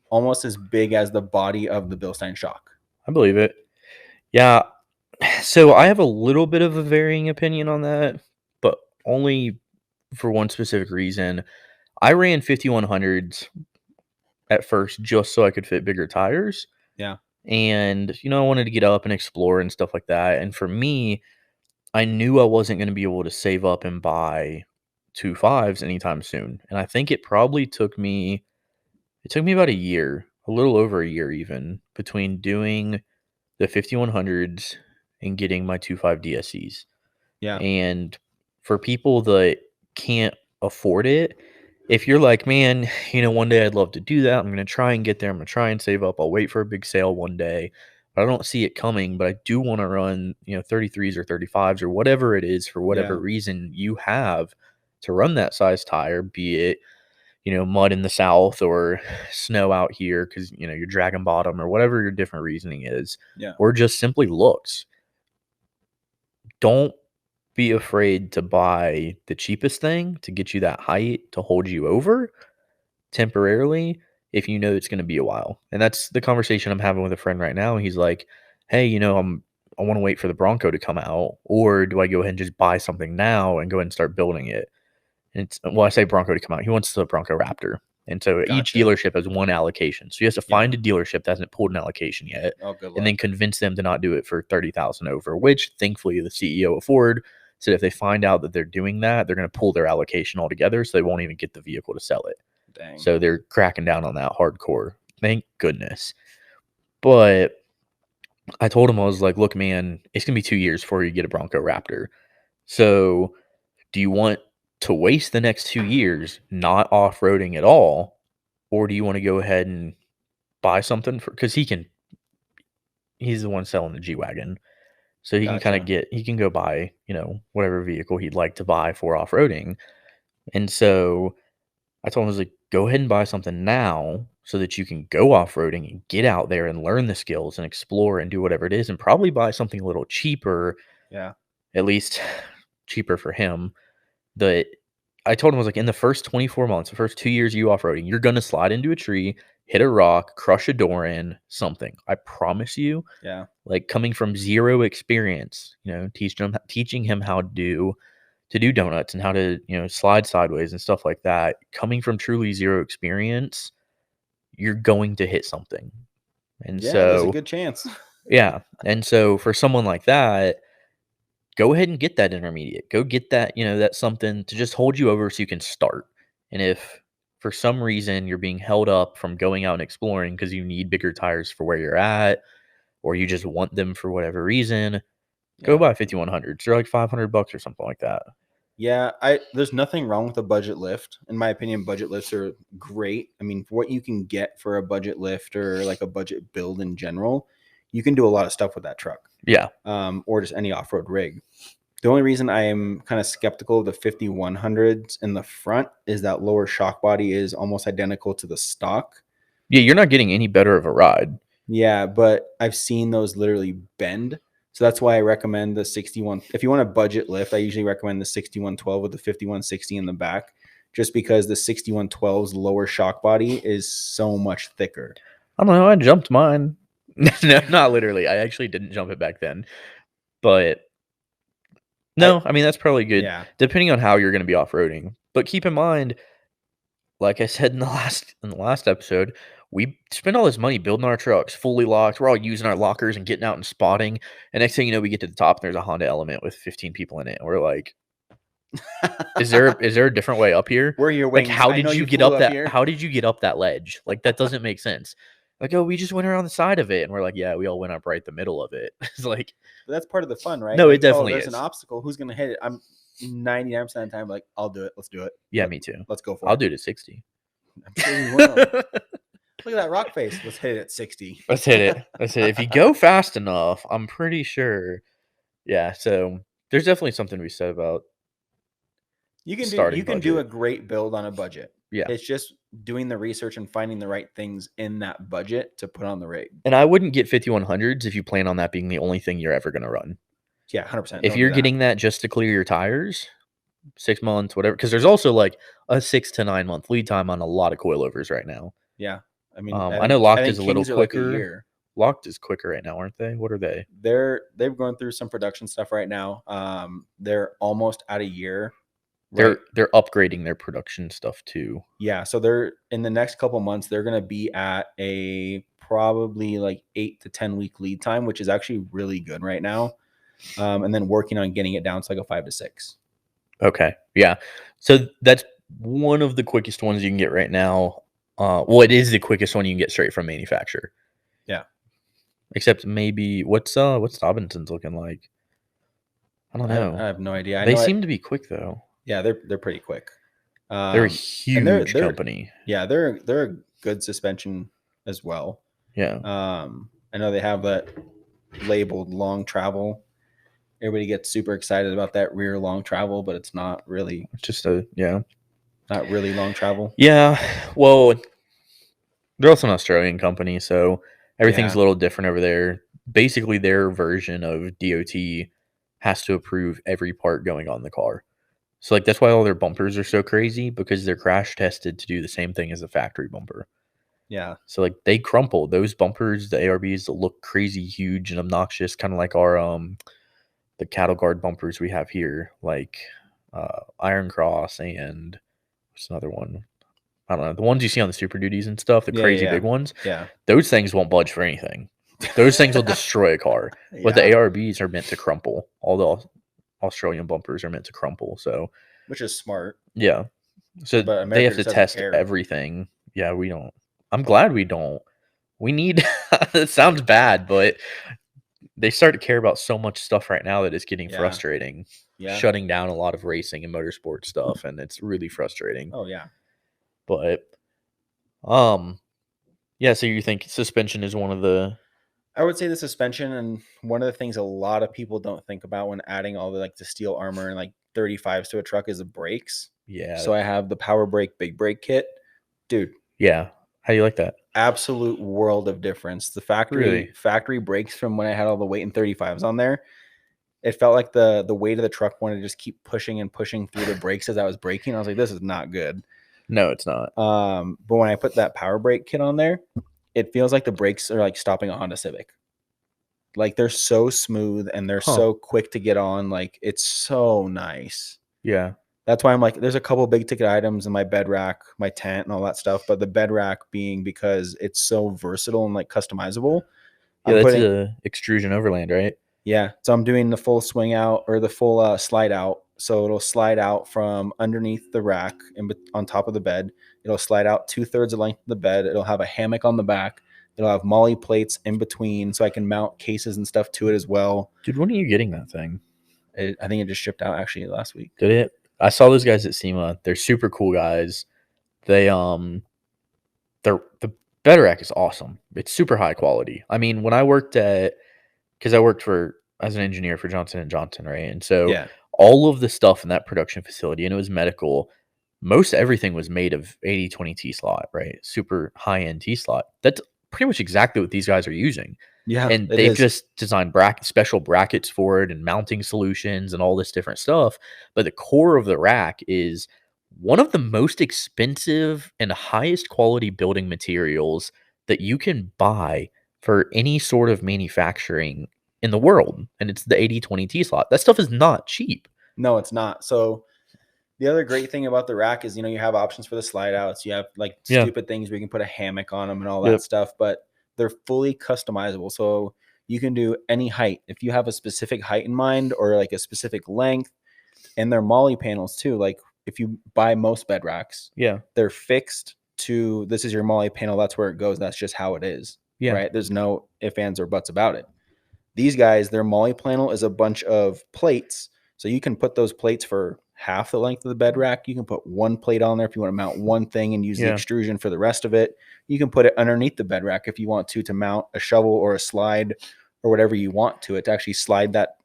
almost as big as the body of the Bilstein shock. I believe it. Yeah. So I have a little bit of a varying opinion on that, but only for one specific reason. I ran 5100s at first just so I could fit bigger tires. Yeah. And, I wanted to get up and explore and stuff like that. And for me, I knew I wasn't going to be able to save up and buy 2.5s anytime soon. And I think it took me about a year, a little over a year even, between doing the 5100s and getting my 2.5 DSCs. Yeah. And for people that can't afford it, if you're like, man, one day I'd love to do that. I'm going to try and get there. I'm going to try and save up. I'll wait for a big sale one day. But I don't see it coming, but I do want to run, 33s or 35s or whatever it is for whatever reason you have to run that size tire, be it, mud in the south or snow out here because, you're dragging bottom or whatever your different reasoning is, or just simply looks. Don't be afraid to buy the cheapest thing to get you that height to hold you over temporarily if you know it's going to be a while. And that's the conversation I'm having with a friend right now. He's like, hey, I want to wait for the Bronco to come out, or do I go ahead and just buy something now and go ahead and start building it? And I say Bronco to come out. He wants the Bronco Raptor. And so each dealership has one allocation. So he has to find a dealership that hasn't pulled an allocation yet, and then convince them to not do it for $30,000 over, which thankfully the CEO of Ford said if they find out that they're doing that, they're going to pull their allocation altogether. So they won't even get the vehicle to sell it. Dang. So they're cracking down on that hardcore. Thank goodness. But I told him, I was like, look, man, it's going to be 2 years before you get a Bronco Raptor. So do you want to waste the next 2 years not off-roading at all, or do you want to go ahead and buy something because he's the one selling the G-Wagon, so he can kind of he can go buy, whatever vehicle he'd like to buy for off-roading. And so I told him, I was like, go ahead and buy something now so that you can go off-roading and get out there and learn the skills and explore and do whatever it is, and probably buy something a little cheaper. Yeah. At least cheaper for him. I told him, I was like, in the first 24 months, the first 2 years of you off-roading, you're going to slide into a tree, hit a rock, crush a door in, something. I promise you. Yeah. Like coming from zero experience, teaching him how to do donuts and how to, slide sideways and stuff like that. Coming from truly zero experience, you're going to hit something. And there's a good chance. yeah. And so for someone like that, go ahead and get that intermediate. Go get that, that's something to just hold you over so you can start. And if for some reason you're being held up from going out and exploring because you need bigger tires for where you're at, or you just want them for whatever reason, go Yeah. buy 5100s. They're like $500 or something like that. Yeah, there's nothing wrong with a budget lift. In my opinion, budget lifts are great. I mean, for what you can get for a budget lift or like a budget build in general, you can do a lot of stuff with that truck. Yeah. Or just any off-road rig. The only reason I am kind of skeptical of the 5100s in the front is that lower shock body is almost identical to the stock. Yeah, you're not getting any better of a ride. Yeah, but I've seen those literally bend. So that's why I recommend the 61. If you want a budget lift, I usually recommend the 6112 with the 5160 in the back, just because the 6112's lower shock body is so much thicker. I don't know. I jumped mine. No, not literally. I actually didn't jump it back then. But no, I mean, that's probably good, Yeah. depending on how you're going to be off-roading. But keep in mind, like I said in the last episode, we spend all this money building our trucks fully locked. We're all using our lockers and getting out and spotting. And next thing you know, we get to the top and there's a Honda Element with 15 people in it. And we're like, is there a different way up here? Where are your Like, wings? how I know did you you get flew up that? here. How did you get up that ledge? Like, that doesn't make sense. Like, oh, we just went around the side of it, and we're like, yeah, we all went up right the middle of it. It's like, But that's part of the fun, right? No, like, it definitely there's is. an obstacle. Who's gonna hit it? I'm 99% of the time like, I'll do it. Let's do it. Yeah, me too. Let's go for I'll it. do it at 60. I'm sure you will. Look at that rock face. Let's hit it at 60. Let's hit it. If you go fast enough, I'm pretty sure. Yeah, so there's definitely something to be said about You can starting do a budget. great build on a budget. Yeah. It's just doing the research and finding the right things in that budget to put on the rig. And I wouldn't get 5100s if you plan on that being the only thing you're ever going to run. Yeah, 100%. If you're getting that just to clear your tires, 6 months, whatever, because there's also like a 6 to 9 month lead time on a lot of coilovers right now. Yeah. I mean, I know Locked is a little Kings are like a quicker. year. Locked is quicker right now, aren't they? What are they? They've gone through some production stuff right now. They're almost at a year. They're upgrading their production stuff too. Yeah, so they're in the next couple months, they're going to be at a probably like 8 to 10 week lead time, which is actually really good right now. And then working on getting it down to like a 5 to 6. Okay. Yeah. So that's one of the quickest ones you can get right now. Well, it is the quickest one you can get straight from manufacturer. Yeah. Except maybe what's Robinson's looking like? I don't know. I have no idea. They seem to be quick though. Yeah, they're pretty quick. They're a huge company. Yeah, they're a good suspension as well. Yeah. I know they have that labeled long travel. Everybody gets super excited about that rear long travel, but it's not really. It's just not really long travel. Yeah. Well, they're also an Australian company, so everything's a little different over there. Basically, their version of DOT has to approve every part going on the car. So, like, that's why all their bumpers are so crazy, because they're crash tested to do the same thing as a factory bumper. Yeah. So, like, they crumple. Those bumpers, the ARBs, look crazy huge and obnoxious, kind of like our the cattle guard bumpers we have here, like Iron Cross and what's another one? I don't know. The ones you see on the Super Duties and stuff, the crazy big ones. Yeah. Those things won't budge for anything. Those things will destroy a car. But the ARBs are meant to crumple. All the Australian bumpers are meant to crumple. So, which is smart. Yeah. So they have to test everything. Yeah, we don't. I'm glad we don't. We need. It sounds bad, but they start to care about so much stuff right now that it's getting frustrating. Yeah. Shutting down a lot of racing and motorsport stuff, and it's really frustrating. Oh yeah. But yeah, so you think suspension is one of the... I would say the suspension, and one of the things a lot of people don't think about when adding all the steel armor and 35s to a truck is the brakes. Yeah. So I have the Power Brake Big Brake Kit. Dude. Yeah. How do you like that? Absolute world of difference. The factory brakes from when I had all the weight and 35s on there, it felt like the weight of the truck wanted to just keep pushing and pushing through the brakes as I was braking. I was like, this is not good. No, it's not. But when I put that Power Brake Kit on there, it feels like the brakes are stopping a Honda Civic. They're so smooth and they're so quick to get on. It's so nice. Yeah. That's why I'm there's a couple big ticket items in my bed rack, my tent and all that stuff. But the bed rack being because it's so versatile and customizable. Yeah, that's the extrusion overland, right? Yeah. So I'm doing the full swing out or the full slide out. So it'll slide out from underneath the rack and on top of the bed. It'll slide out 2/3 the length of the bed. It'll have a hammock on the back. It'll have molly plates in between, so I can mount cases and stuff to it as well. Dude, when are you getting that thing? I think it just shipped out actually last week. Did it? I saw those guys at SEMA. They're super cool guys. They the bed rack is awesome. It's super high quality. I mean, when I worked because I worked for as an engineer for Johnson and Johnson, right? And so Yeah. all of the stuff in that production facility, and it was medical. Most everything was made of 80/20 T slot, right? Super high end T slot. That's pretty much exactly what these guys are using. Yeah, And it they've is. just designed special brackets for it and mounting solutions and all this different stuff. But the core of the rack is one of the most expensive and highest quality building materials that you can buy for any sort of manufacturing in the world. And it's the 80/20 T slot. That stuff is not cheap. No, it's not. So the other great thing about the rack is, you have options for the slide outs. You have like Yeah. stupid things where you can put a hammock on them and all that Yep. stuff, but they're fully customizable. So you can do any height. If you have a specific height in mind or like a specific length, and they're molly panels too. Like if you buy most bed racks, Yeah. they're fixed to this is your molly panel. That's where it goes. That's just how it is. Yeah. Right. There's no ifs, ands, or buts about it. These guys, their molly panel is a bunch of plates. So you can put those plates for half the length of the bed rack. You can put one plate on there if you want to mount one thing and use the Yeah. extrusion for the rest of it. You can put it underneath the bed rack if you want to mount a shovel or a slide or whatever you want to it to actually slide that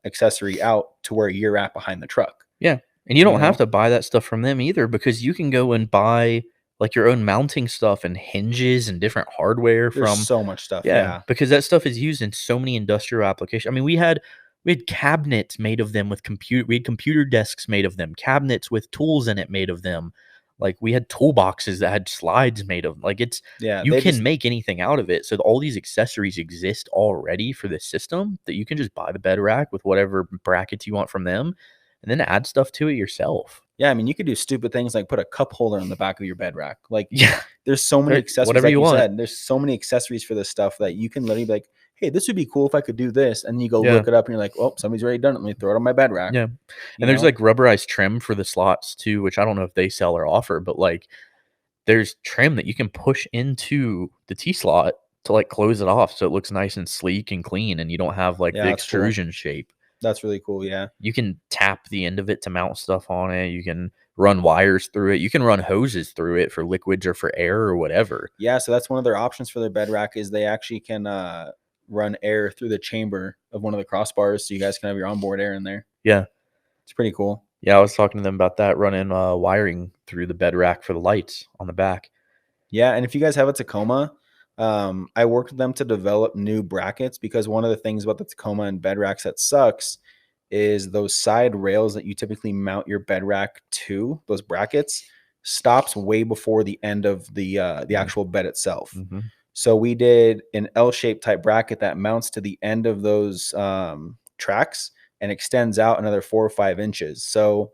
accessory out to where you're at behind the truck. Yeah. And you don't You have know, to buy that stuff from them either because you can go and buy like your own mounting stuff and hinges and different hardware there's from so much stuff. yeah, Yeah. because that stuff is used in so many industrial applications. I mean, we had cabinets made of them with we had computer desks made of them, cabinets with tools in it made of them. Like we had toolboxes that had slides made of like it's Yeah. you They can just, make anything out of it. So all these accessories exist already for the system that you can just buy the bed rack with whatever brackets you want from them and then add stuff to it yourself. yeah. I mean, you could do stupid things like put a cup holder on the back of your bed rack. Like, Yeah, there's so many accessories, whatever like you you want. said, there's so many accessories for this stuff that you can literally be like, hey, this would be cool if I could do this. And you go Yeah. look it up and you're like, oh, somebody's already done it. Let me throw it on my bed rack. Yeah. You And there's know? like rubberized trim for the slots too, which I don't know if they sell or offer, but like there's trim that you can push into the T slot to like close it off so it looks nice and sleek and clean and you don't have like Yeah, the that's cool. extrusion shape. That's really cool. Yeah. You can tap the end of it to mount stuff on it. You can run wires through it. You can run hoses through it for liquids or for air or whatever. Yeah. So that's one of their options for their bed rack is they actually can run air through the chamber of one of the crossbars. So you guys can have your onboard air in there. Yeah. It's pretty cool. Yeah, I was talking to them about that, running wiring through the bed rack for the lights on the back. Yeah, and if you guys have a Tacoma, I worked with them to develop new brackets because one of the things about the Tacoma and bed racks that sucks is those side rails that you typically mount your bed rack to, those brackets, stops way before the end of the actual bed itself. Mm-hmm. So we did an L-shaped type bracket that mounts to the end of those tracks and extends out another 4 or 5 inches. So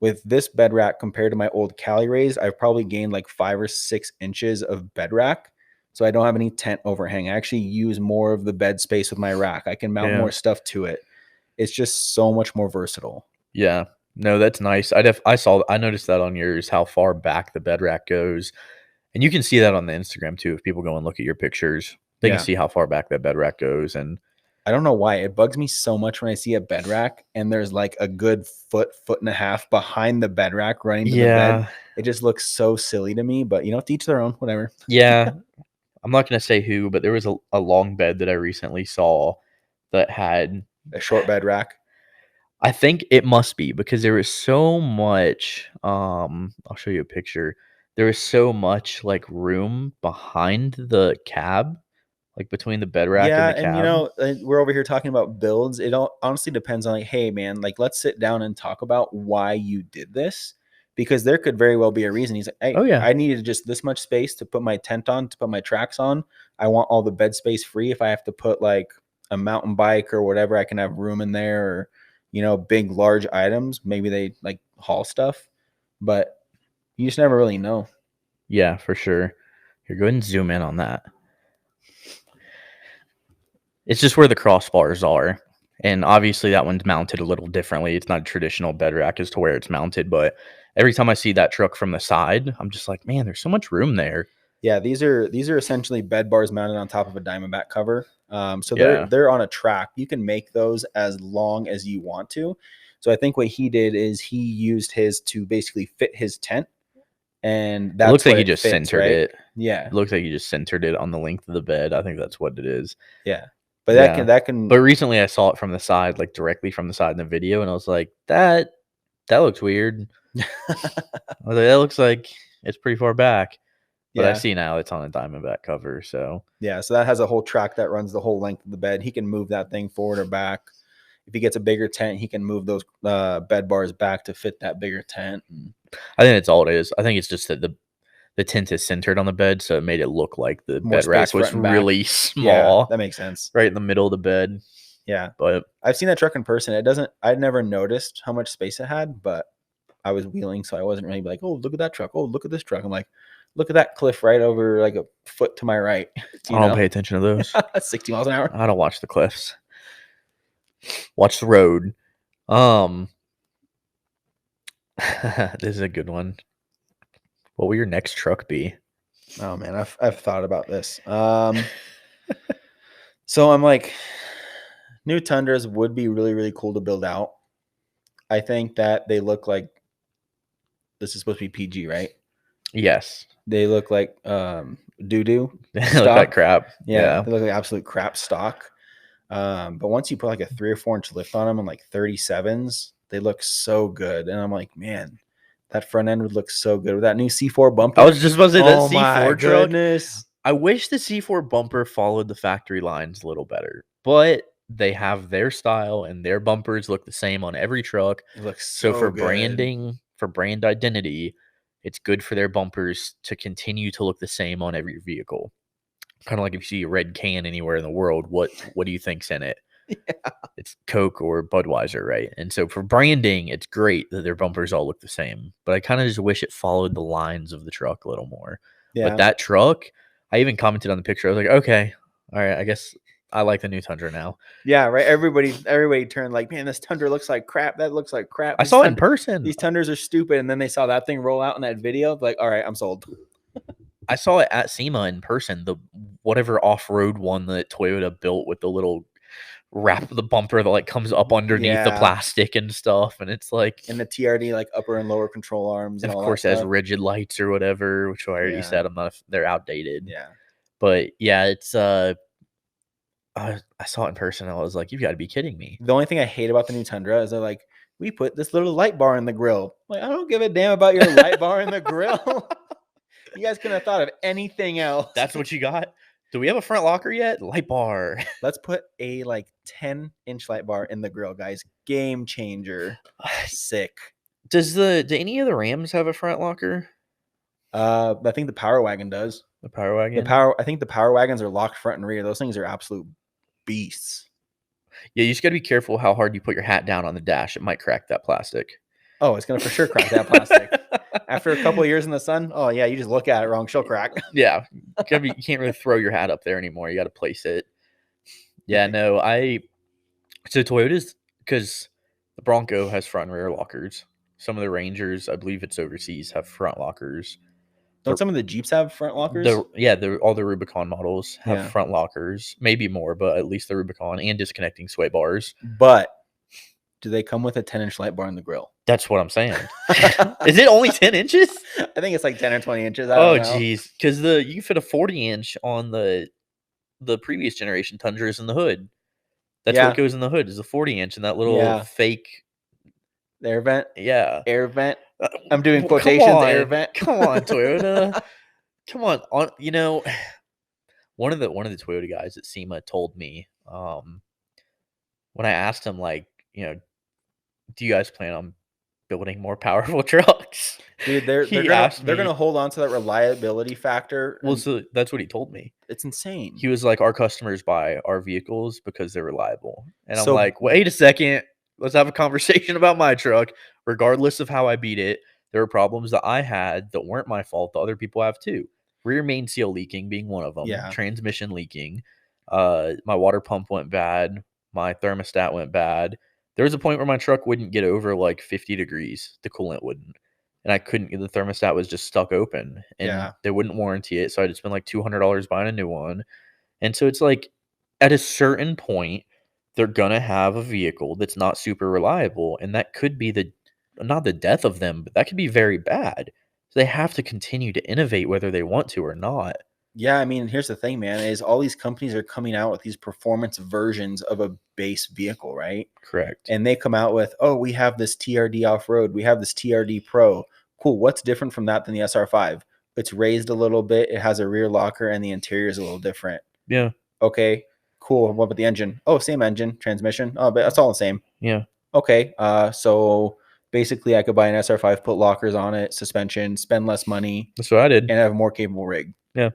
with this bed rack compared to my old Cali Rays, I've probably gained like 5 or 6 inches of bed rack. So I don't have any tent overhang. I actually use more of the bed space with my rack. I can mount more stuff to it. It's just so much more versatile. Yeah. No, that's nice. I noticed that on yours, how far back the bed rack goes. And you can see that on the Instagram too. If people go and look at your pictures, they can see how far back that bed rack goes. And I don't know why it bugs me so much when I see a bed rack and there's like a good foot and a half behind the bed rack running to the bed. It just looks so silly to me, but to each their own, whatever. Yeah. I'm not going to say who, but there was a long bed that I recently saw that had a short bed rack. I think it must be because there is so much I'll show you a picture. There is so much like room behind the cab, like between the bed rack and Yeah, the and cab. we're over here talking about builds. It all honestly depends on like, hey man, like let's sit down and talk about why you did this. Because there could very well be a reason. He's like, hey, Oh yeah. I needed just this much space to put my tent on, to put my tracks on. I want all the bed space free. If I have to put like a mountain bike or whatever, I can have room in there or, big, large items. Maybe they like haul stuff, but you just never really know. Yeah, for sure. Here, go ahead and zoom in on that. It's just where the crossbars are. And obviously that one's mounted a little differently. It's not a traditional bed rack as to where it's mounted, but every time I see that truck from the side, I'm just like, man, there's so much room there. Yeah, these are essentially bed bars mounted on top of a Diamondback cover. So Yeah. they're on a track. You can make those as long as you want to. So I think what he did is he used his to basically fit his tent, and It that's looks like where he it just fits, centered right? it. Yeah, It looks like he just centered it on the length of the bed. I think that's what it is. yeah. But Yeah. that can. But recently I saw it from the side, like directly from the side in the video, and I was like, that looks weird. I was like, that looks like it's pretty far back. But I Yeah, see now it's on a Diamondback cover, so yeah. So that has a whole track that runs the whole length of the bed. He can move that thing forward or back. If he gets a bigger tent, he can move those bed bars back to fit that bigger tent. I think that's all it is. I think it's just that the tent is centered on the bed, so it made it look like the More bed space rack was front and back. really Yeah, small, that makes sense. right in the middle of the bed. Yeah, But I've seen that truck in person. It doesn't. I'd never noticed how much space it had, but I was wheeling, so I wasn't really like, "Oh, look at that truck! Oh, look at this truck!" I'm like, "Look at that cliff right over like a foot to my right." I don't pay attention to those. 60 miles an hour. I don't watch the cliffs. Watch the road. This is a good one. What will your next truck be? Oh man, I've thought about this. So I'm like, new Tundras would be really really cool to build out. I think that they look like this is supposed to be PG, right? Yes. They look like doo doo. They look like crap. Yeah, they look like absolute crap stock. But once you put like a 3 or 4 inch lift on them on like 37s, they look so good. And I'm like, man, that front end would look so good with that new C4 bumper. I was just about to say that Oh C4 my truck. goodness. I wish the C4 bumper followed the factory lines a little better, but they have their style and their bumpers look the same on every truck. It looks So for good. branding, for brand identity, it's good for their bumpers to continue to look the same on every vehicle. Kind of like if you see a red can anywhere in the world, what do you think's in it? Yeah. It's Coke or Budweiser, right? And so for branding, it's great that their bumpers all look the same. But I kind of just wish it followed the lines of the truck a little more. Yeah. But that truck, I even commented on the picture. I was like, okay, all right, I guess I like the new Tundra now. Yeah, right. Everybody turned like, man, this Tundra looks like crap. That looks like crap. I saw it in person. These Tundras are stupid. And then they saw that thing roll out in that video. Like, all right, I'm sold. I saw it at SEMA in person. The whatever off-road one that Toyota built with the little wrap of the bumper that like comes up underneath the plastic and stuff, and it's like, and the TRD like upper and lower control arms, and all of course that has stuff. rigid lights or whatever, which I already said I'm not. They're outdated. Yeah, but yeah, it's I saw it in person. I was like, you've got to be kidding me. The only thing I hate about the new Tundra is they're like, we put this little light bar in the grill. Like, I don't give a damn about your light bar in the grill. You guys couldn't have thought of anything else. That's what you got? Do we have a front locker yet? Light bar. Let's put a like 10-inch light bar in the grill, guys. Game changer. Sick. Do any of the Rams have a front locker? I think the Power Wagon does. The Power Wagon? I think the Power Wagons are locked front and rear. Those things are absolute beasts. Yeah, you just got to be careful how hard you put your hat down on the dash. It might crack that plastic. Oh, it's going to for sure crack that plastic. After a couple of years in the sun, oh yeah, you just look at it wrong, she'll crack. Yeah, you can't really throw your hat up there anymore. You got to place it. Yeah, no, so Toyota's, because the Bronco has front and rear lockers. Some of the Rangers, I believe it's overseas, have front lockers. Don't some of the Jeeps have front lockers? All the Rubicon models have front lockers. Maybe more, but at least the Rubicon, and disconnecting sway bars. But do they come with a 10-inch light bar in the grill? That's what I'm saying. Is it only 10 inches? I think it's like 10 or 20 inches. Oh, geez. Because you can fit a 40-inch on the previous generation Tundras in the hood. That's what goes in the hood is a 40-inch and that little fake air vent. Yeah. Air vent. I'm doing quotations. Air vent. Come on, Toyota. Come on. One of the Toyota guys at SEMA told me when I asked him, like, do you guys plan on building more powerful trucks? Dude, they're gonna hold on to that reliability factor. Well, so that's what he told me. It's insane. He was like, our customers buy our vehicles because they're reliable. And I'm like, wait a second. Let's have a conversation about my truck. Regardless of how I beat it, there were problems that I had that weren't my fault that other people have too. Rear main seal leaking being one of them. Yeah. Transmission leaking. My water pump went bad. My thermostat went bad. There was a point where my truck wouldn't get over like 50 degrees. The coolant wouldn't. And I couldn't, the thermostat was just stuck open and Yeah. they wouldn't warranty it. So I just spent like $200 buying a new one. And so it's like at a certain point, they're going to have a vehicle that's not super reliable. And that could be not the death of them, but that could be very bad. So they have to continue to innovate whether they want to or not. Yeah, I mean, here's the thing, man, is all these companies are coming out with these performance versions of a base vehicle, right? Correct. And they come out with, oh, we have this TRD off-road, we have this TRD Pro. Cool. What's different from that than the SR5? It's raised a little bit, it has a rear locker, and the interior is a little different. Yeah. Okay, cool. What about the engine? Oh, same engine, transmission. Oh, but that's all the same. Yeah. Okay, so basically I could buy an SR5, put lockers on it, suspension, spend less money, That's what I did. and have a more capable rig. Yeah.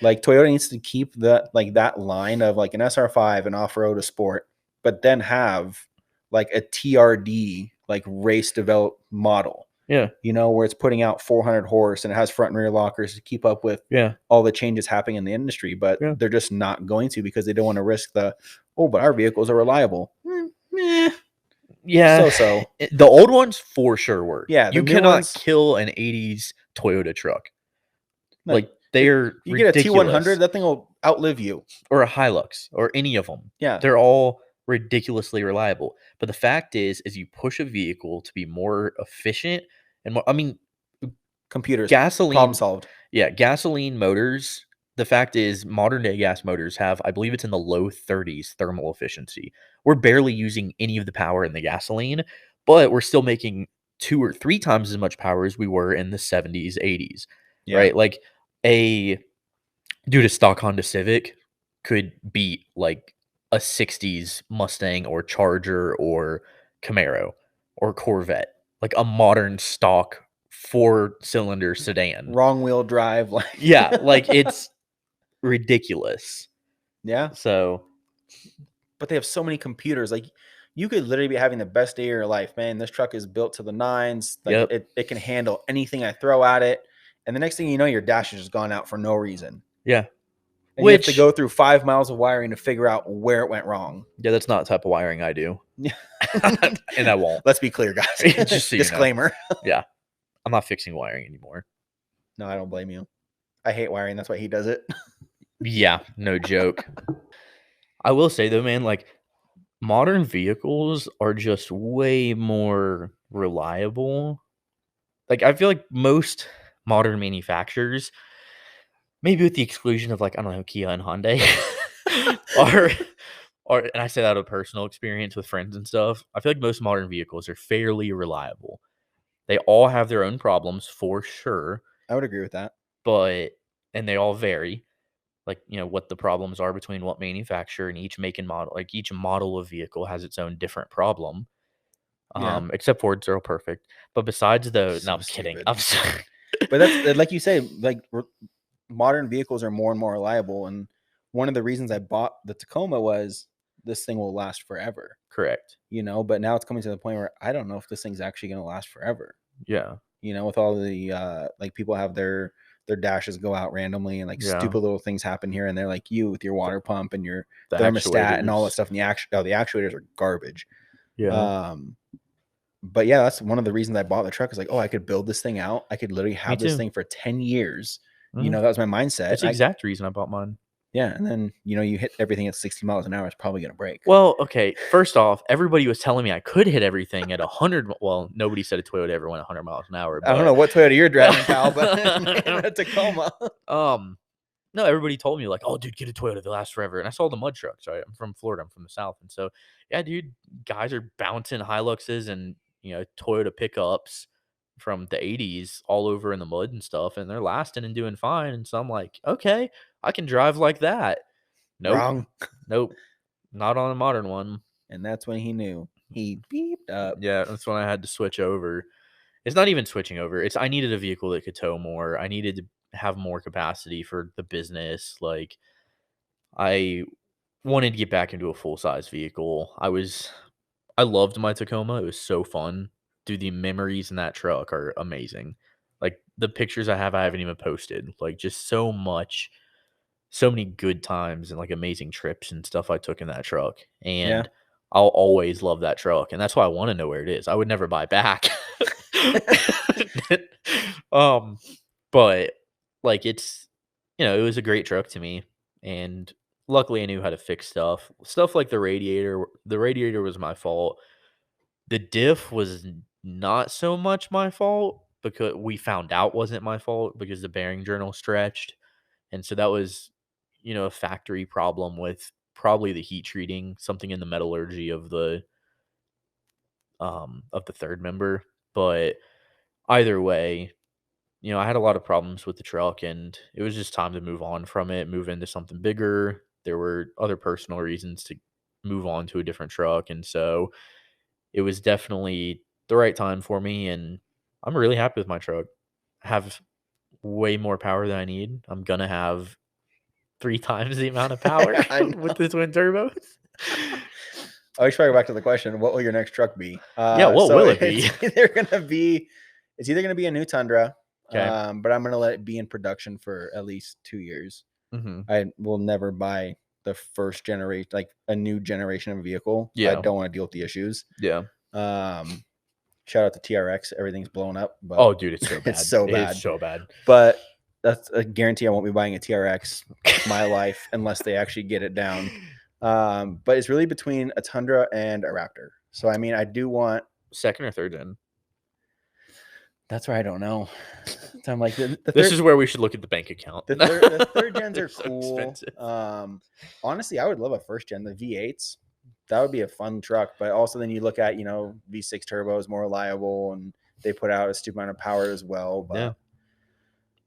Like Toyota needs to keep that line of like an SR5, an off-road, a sport, but then have like a TRD, like race developed model. Yeah. Where it's putting out 400 horse and it has front and rear lockers to keep up with all the changes happening in the industry, but they're just not going to because they don't want to risk but our vehicles are reliable. Yeah. So the old ones for sure were. Yeah, you cannot kill an 80s Toyota truck. Like they're you ridiculous. Get a T100, that thing will outlive you. Or a Hilux or any of them. Yeah. They're all ridiculously reliable. But the fact is you push a vehicle to be more efficient and more, I mean, computers, gasoline, problem solved. Yeah, gasoline motors. The fact is modern day gas motors have, I believe it's in the low 30s thermal efficiency. We're barely using any of the power in the gasoline, but we're still making 2 or 3 times as much power as we were in the 70s, 80s. Yeah. Right? Like a stock Honda Civic could beat like a 60s Mustang or Charger or Camaro or Corvette, like a modern stock 4-cylinder sedan. Wrong wheel drive. Yeah, like it's ridiculous. Yeah. So, but they have so many computers. Like you could literally be having the best day of your life, man. This truck is built to the nines. Like it can handle anything I throw at it. And the next thing you know, your dash has just gone out for no reason. Yeah. And you have to go through 5 miles of wiring to figure out where it went wrong. Yeah, that's not the type of wiring I do. And I won't. Let's be clear, guys. Just so disclaimer. Yeah. I'm not fixing wiring anymore. No, I don't blame you. I hate wiring. That's why he does it. Yeah, no joke. I will say though, man, like modern vehicles are just way more reliable. Like I feel like most modern manufacturers, maybe with the exclusion of like, I don't know, Kia and Hyundai, and I say that out of personal experience with friends and stuff. I feel like most modern vehicles are fairly reliable. They all have their own problems for sure. I would agree with that. And they all vary. Like, what the problems are between what manufacturer and each make and model. Like each model of vehicle has its own different problem. Except Fords are all perfect. But besides those, no, I'm kidding. I'm sorry. But that's like you say, like modern vehicles are more and more reliable. And one of the reasons I bought the Tacoma was this thing will last forever. Correct. But now it's coming to the point where I don't know if this thing's actually going to last forever. Yeah. With all the like people have their dashes go out randomly and like stupid little things happen here and they're like you with your water pump and your thermostat and all that stuff. And the actuators are garbage. Yeah. But yeah, that's one of the reasons I bought the truck is like, oh, I could build this thing out. I could literally have this thing for 10 years. Mm-hmm. That was my mindset. That's the exact reason I bought mine. Yeah. And then, you hit everything at 60 miles an hour, it's probably going to break. Well, okay. First off, everybody was telling me I could hit everything at 100. Well, nobody said a Toyota ever went 100 miles an hour. But... I don't know what Toyota you're driving, pal, but a Tacoma. No, everybody told me like, oh, dude, get a Toyota. They last forever. And I saw the mud trucks, right? I'm from Florida. I'm from the South. And so, yeah, dude, guys are bouncing Hiluxes and, Toyota pickups from the 80s all over in the mud and stuff. And they're lasting and doing fine. And so I'm like, okay, I can drive like that. Nope. Wrong. Nope. Not on a modern one. And that's when he knew. He beeped up. Yeah, that's when I had to switch over. It's not even switching over. I needed a vehicle that could tow more. I needed to have more capacity for the business. Like, I wanted to get back into a full-size vehicle. I loved my Tacoma. It was so fun. Dude, the memories in that truck are amazing. Like, the pictures I haven't even posted. Like, just so much so many good times and like amazing trips and stuff I took in that truck. Yeah. And I'll always love that truck. And that's why I want to know where it is. I would never buy back. um, but like it's, it was a great truck to me. And luckily I knew how to fix stuff. Stuff like the radiator. The radiator was my fault. The diff was not so much my fault because we found out wasn't my fault because the bearing journal stretched. And so that was, a factory problem with probably the heat treating, something in the metallurgy of the third member. But either way, I had a lot of problems with the truck and it was just time to move on from it, move into something bigger. There were other personal reasons to move on to a different truck. And so it was definitely the right time for me. And I'm really happy with my truck. I have way more power than I need. I'm going to have 3 times the amount of power I with the twin turbos. I should go back to the question: what will your next truck be? Yeah, what will it be? It's either gonna be a new Tundra, Okay. but I'm gonna let it be in production for at least 2 years. Mm-hmm. I will never buy the first generation, like a new generation of vehicle. I Yeah. don't want to deal with the issues. Yeah. Shout out to TRX, everything's blown up. But Oh, dude, it's so bad. it's so bad. It's so bad. But that's a guarantee I won't be buying a TRX my life unless they actually get it down. But it's really between a Tundra and a Raptor. So I mean, I do want second or third gen. That's where I don't know. So I'm like, this is where we should look at the bank account. The third gens are so cool. expensive. Honestly, I would love a first gen, the V8s. That would be a fun truck. But also then you look at, V6 turbo is more reliable and they put out a stupid amount of power as well. But Yeah.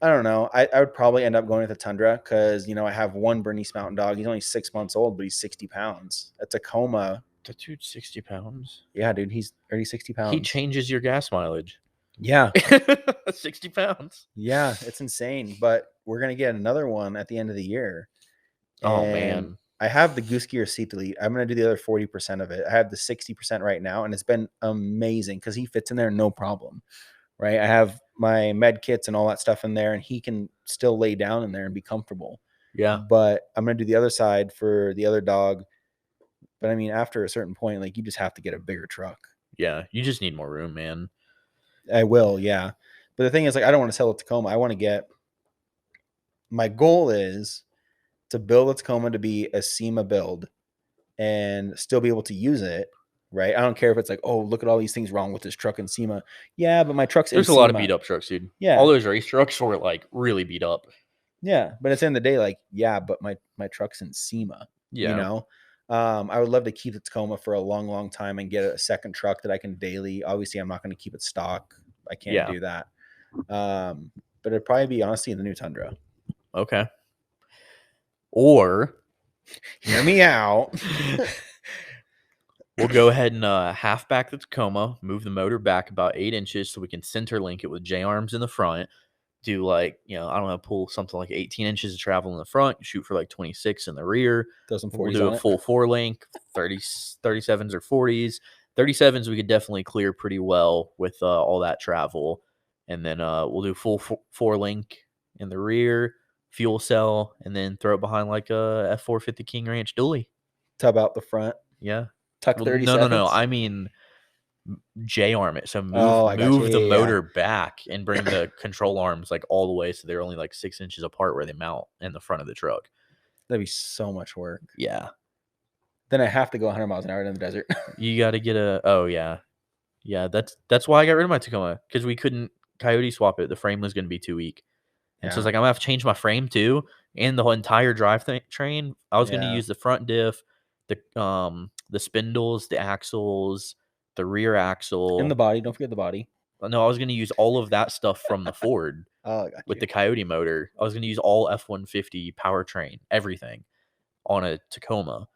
I don't know. I would probably end up going with a Tundra because, I have one Bernese Mountain Dog. He's only 6 months old, but he's 60 pounds. A Tacoma. The dude's 60 pounds. Yeah, dude, he's already 60 pounds. He changes your gas mileage. Yeah. 60 pounds. Yeah, it's insane. But we're going to get another one at the end of the year. Oh, man. I have the Goose Gear seat delete. I'm going to do the other 40% of it. I have the 60% right now, and it's been amazing because he fits in there no problem, right? I have my med kits and all that stuff in there, and he can still lay down in there and be comfortable. Yeah. But I'm going to do the other side for the other dog. But, I mean, after a certain point, like, you just have to get a bigger truck. Yeah, you just need more room, man. I will, yeah. But the thing is, like, I don't want to sell a Tacoma. I want to get – my goal is to build a Tacoma to be a SEMA build and still be able to use it, right? I don't care if it's like, oh, look at all these things wrong with this truck in SEMA. Yeah, but my truck's There's in a lot of SEMA. beat up trucks, dude. Yeah. All those race trucks were like really beat up. Yeah, but at the end of the day, like, yeah, but my truck's in SEMA. Yeah. I would love to keep the Tacoma for a long, long time and get a second truck that I can daily. Obviously, I'm not going to keep it stock. I can't do that. But it'd probably be honestly the new Tundra. Okay. Or hear me out. We'll go ahead and half back the Tacoma, move the motor back about 8 inches so we can center link it with J-arms in the front. Do like, I don't know, pull something like 18 inches of travel in the front, shoot for like 26 in the rear. We'll do a full 4-link, 37s or 40s. 37s we could definitely clear pretty well with all that travel. And then we'll do full 4-link in the rear, fuel cell, and then throw it behind like a F450 King Ranch dually. Tub out the front. Yeah. Tuck 37s? No. I mean J-arm it. So move the motor back and bring the control arms like all the way so they're only like 6 inches apart where they mount in the front of the truck. That'd be so much work. Yeah. Then I have to go 100 miles an hour in the desert. You got to get yeah. That's why I got rid of my Tacoma because we couldn't coyote swap it. The frame was going to be too weak. And so it's like, I'm going to have to change my frame too. And the whole entire drivetrain. I was going to use the front diff, the spindles, the axles, the rear axle. And the body. Don't forget the body. No, I was going to use all of that stuff from the Ford with the Coyote motor. I was going to use all F-150 powertrain, everything on a Tacoma.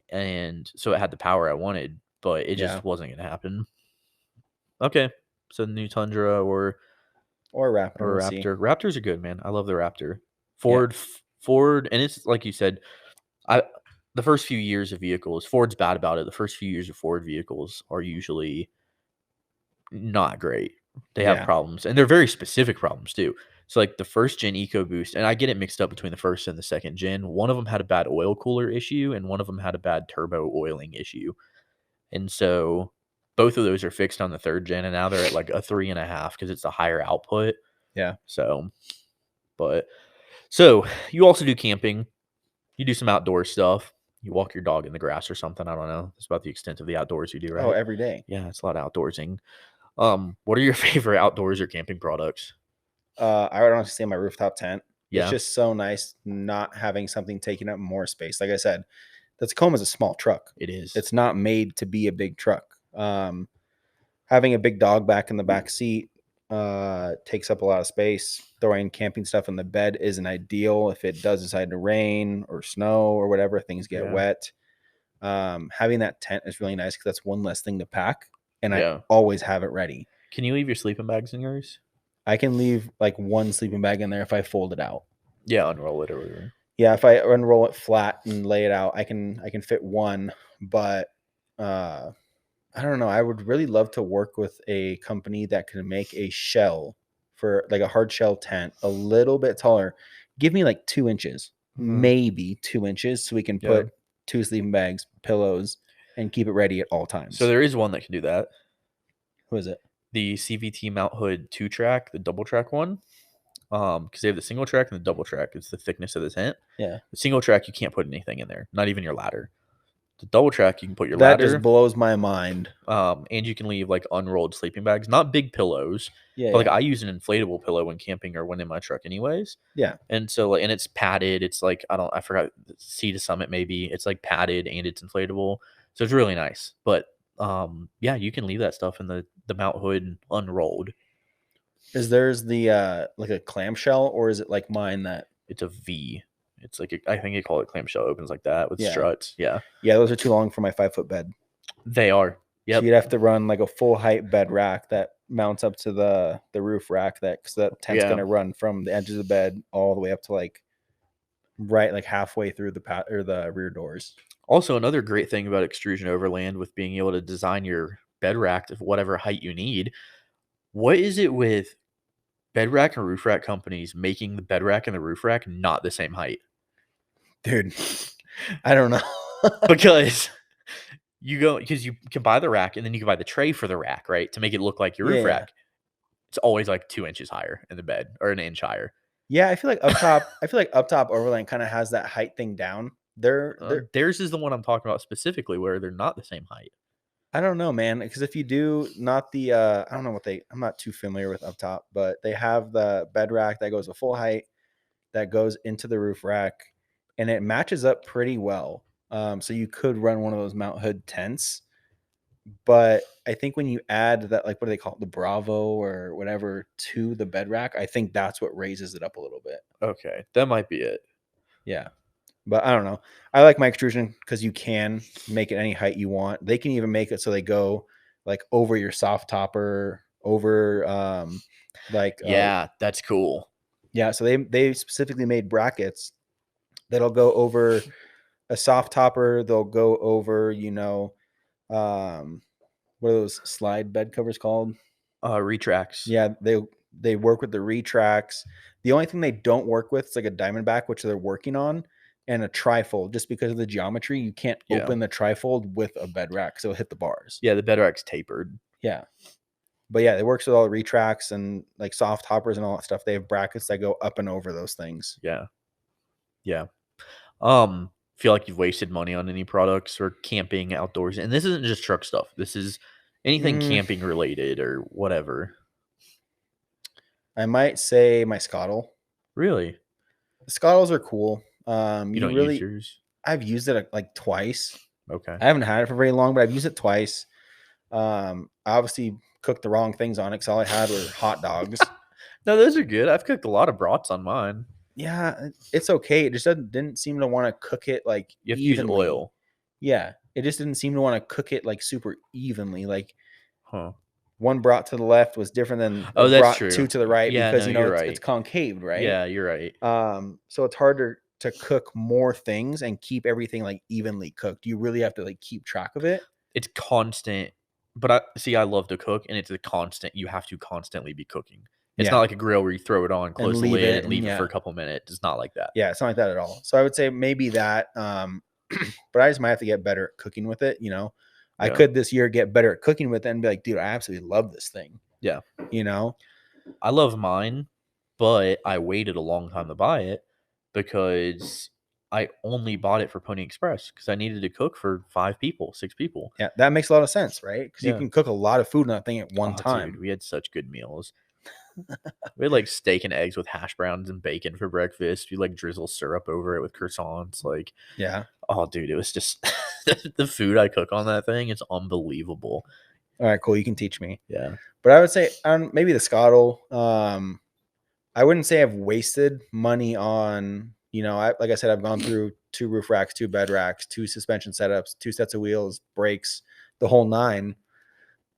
And so it had the power I wanted, but it just wasn't going to happen. Okay. So the new Tundra or Raptor. Or Raptor. Raptors are good, man. I love the Raptor. Ford, and it's like you said, the first few years of vehicles, Ford's bad about it. The first few years of Ford vehicles are usually not great. They have problems, and they're very specific problems too. So like the first gen EcoBoost, and I get it mixed up between the first and the second gen. One of them had a bad oil cooler issue, and one of them had a bad turbo oiling issue. And so both of those are fixed on the third gen, and now they're at like a 3.5 because it's a higher output. Yeah. So, but so you also do camping. You do some outdoor stuff. You walk your dog in the grass or something. I don't know. That's about the extent of the outdoors you do, Oh, right? every day. Yeah, it's a lot of outdoorsing. What are your favorite outdoors or camping products? I would honestly say my rooftop tent. It's Yeah, just so nice not having something taking up more space. Like I said, the Tacoma is a small truck. it is. It's not made to be a big truck. Having a big dog back in the back seat takes up a lot of space. Throwing camping stuff in the bed isn't ideal if it does decide to rain or snow or whatever, things get Yeah. wet. Having that tent is really nice because that's one less thing to pack, and I Yeah. always have it ready. Can you leave your sleeping bags in yours? I can leave like one sleeping bag in there if I fold it out. Yeah, unroll it or whatever. Yeah, if I unroll it flat and lay it out, I can fit one, but I don't know. I would really love to work with a company that can make a shell for like a hard shell tent, a little bit taller. Give me like 2 inches, maybe 2 inches, so we can Yeah. put 2 sleeping bags, pillows, and keep it ready at all times. So there is one that can do that. Who is it? The CVT Mount Hood 2-track, the double track one. Because they have the single track and the double track. It's the thickness of the tent. Yeah. The single track, you can't put anything in there, not even your ladder. The double track, you can put your That ladder. just blows my mind. And you can leave like unrolled sleeping bags, not big pillows. Yeah. But like yeah. I use an inflatable pillow when camping or when in my truck, anyways. Yeah. And so, and it's padded. It's like I forgot Sea to Summit maybe. It's like padded and it's inflatable, so it's really nice. But yeah, you can leave that stuff in the Mount Hood unrolled. Is theirs the like a clamshell, or is it like mine that It's a V. It's like I think they call it clamshell. Opens like that with Yeah. struts. Yeah, Yeah, those are too long for my 5-foot bed. they are. Yep. So you'd have to run like a full height bed rack that mounts up to the roof rack, that because that tent's Yeah. gonna run from the edge of the bed all the way up to like right like halfway through the or the rear doors. Also, another great thing about extrusion overland with being able to design your bed rack to whatever height you need. What is it with bed rack and roof rack companies making the bed rack and the roof rack not the same height? Dude, I don't know. Because you can buy the rack and then you can buy the tray for the rack, right? To make it look like your roof Yeah. rack. It's always like 2 inches higher in the bed or an inch higher. Yeah, I feel like up top overland kind of has that height thing down. Theirs is the one I'm talking about specifically where they're not the same height. I don't know, man, because if you do not the I don't know what I'm not too familiar with up top, but they have the bed rack that goes a full height that goes into the roof rack, and it matches up pretty well. So you could run one of those Mount Hood tents, but I think when you add that, like, what do they call it, the Bravo or whatever, to the bed rack, I think that's what raises it up a little bit. Okay, that might be it. Yeah. But I don't know. I like my extrusion because you can make it any height you want. They can even make it so they go like over your soft topper, over Yeah, that's cool. yeah. So they specifically made brackets that'll go over a soft topper. They'll go over, what are those slide bed covers called? Retracts. Yeah, they work with the retracts. The only thing they don't work with is like a Diamondback, which they're working on, and a trifold. Just because of the geometry, you can't open the trifold with a bed rack, so it'll hit the bars. Yeah, the bed rack's tapered. Yeah. But yeah, it works with all the retracts and like soft toppers and all that stuff. They have brackets that go up and over those things. Yeah. Yeah. Feel like you've wasted money on any products or camping outdoors? And this isn't just truck stuff. This is anything camping related or whatever. I might say my Scottle. Really? The Scottles are cool. You don't use yours? I've used it like twice. Okay. I haven't had it for very long, but I've used it twice. I obviously cooked the wrong things on it because all I had were hot dogs. No, those are good. I've cooked a lot of brats on mine. Yeah, it's okay. It just didn't seem to want to cook it like You have evenly. to use oil. Yeah, it just didn't seem to want to cook it like super evenly. Like, Huh. one brat to the left was different than that's brat true. two to the right, Yeah, because no, you're it's concaved, right? Yeah, you're right. So it's harder to cook more things and keep everything like evenly cooked. You really have to like keep track of it. It's constant. But I love to cook, and it's a constant. You have to constantly be cooking. It's Yeah. not like a grill where you throw it on, close the leave lid, it, and leave and it for a yeah. couple minutes. It's not like that. Yeah, it's not like that at all. So I would say maybe that. But I just might have to get better at cooking with it. I Yeah. could this year get better at cooking with it and be like, dude, I absolutely love this thing. Yeah. I love mine, but I waited a long time to buy it because I only bought it for Pony Express because I needed to cook for 5 people, 6 people. Yeah, that makes a lot of sense, right? Because you Yeah. can cook a lot of food on that thing at one Oh, time. dude, we had such good meals. We had like steak and eggs with hash browns and bacon for breakfast. We like drizzle syrup over it with croissants. Like, Yeah. oh, dude, it was just the food I cook on that thing is unbelievable. All right, cool. You can teach me. Yeah. But I would say maybe the Scottle. I wouldn't say I've wasted money on, like I said, I've gone through 2 roof racks, 2 bed racks, 2 suspension setups, 2 sets of wheels, brakes, the whole 9.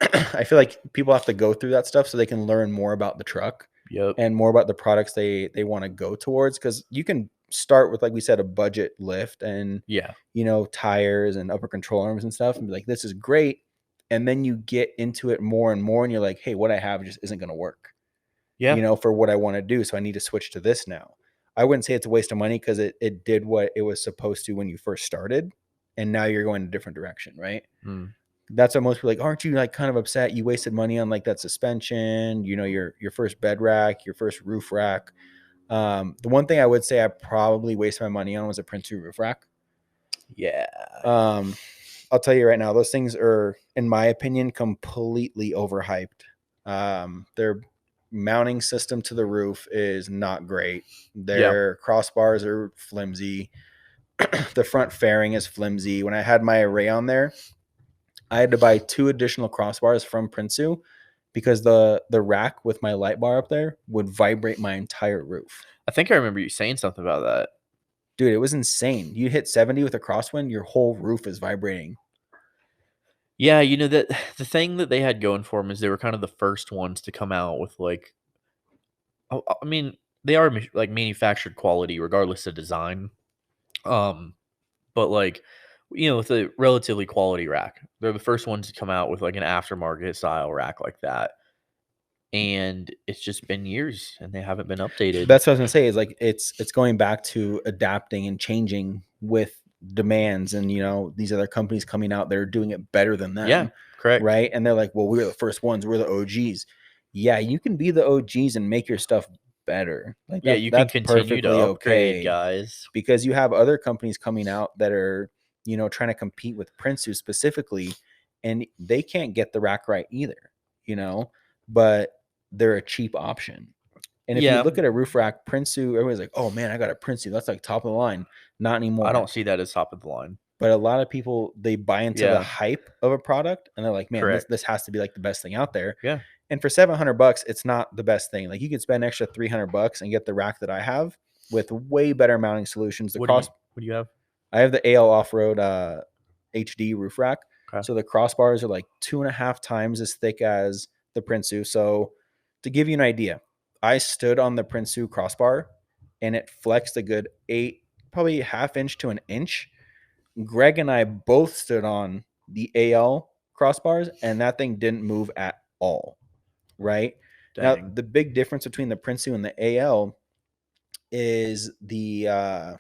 I feel like people have to go through that stuff so they can learn more about the truck Yep. and more about the products they want to go towards. Because you can start with, like we said, a budget lift and Yeah. tires and upper control arms and stuff, and be like, this is great. And then you get into it more and more, and you're like, hey, what I have just isn't going to work. Yeah. For what I want to do. So I need to switch to this now. I wouldn't say it's a waste of money because it did what it was supposed to when you first started. And now you're going a different direction, right? Mm. That's what most people are like, aren't you like kind of upset you wasted money on like that suspension, your first bed rack, your first roof rack? The one thing I would say I probably wasted my money on was a Prince2 roof rack. Yeah. I'll tell you right now, those things are, in my opinion, completely overhyped. Their mounting system to the roof is not great. Their crossbars are flimsy. The front fairing is flimsy. When I had my array on there, I had to buy 2 additional crossbars from Prince2 because the rack with my light bar up there would vibrate my entire roof. I think I remember you saying something about that. Dude, it was insane. You hit 70 with a crosswind, your whole roof is vibrating. Yeah, that the thing that they had going for them is they were kind of the first ones to come out with like, I mean, they are like manufactured quality regardless of design. But like, with a relatively quality rack, they're the first ones to come out with like an aftermarket style rack like that. And it's just been years and they haven't been updated. That's what I was gonna say, is like it's going back to adapting and changing with demands, and these other companies coming out, they're doing it better than them. Yeah, correct. Right. And they're like, well, we're the first ones, we're the OGs. Yeah, you can be the OGs and make your stuff better. Like Yeah, that, you can that's continue to perfectly upgrade, okay, guys. because you have other companies coming out that are, trying to compete with Prince2 specifically, and they can't get the rack right either, but they're a cheap option. And if you Yeah. look at a roof rack, Prince2, everybody's like, oh man, I got a Prince2. That's like top of the line. Not anymore. I don't see that as top of the line. But a lot of people, they buy into the hype of a product and they're like, man, this has to be like the best thing out there. Yeah. And for $700, it's not the best thing. Like, you could spend extra $300 and get the rack that I have with way better mounting solutions. What do you have? I have the AL Off-Road HD roof rack. Okay. So the crossbars are like 2.5 times as thick as the Prince2. So to give you an idea, I stood on the Prince2 crossbar and it flexed a good 8, probably ½ inch to an inch. Greg and I both stood on the AL crossbars and that thing didn't move at all. Right? Dang. Now, the big difference between the Prince2 and the AL is the, I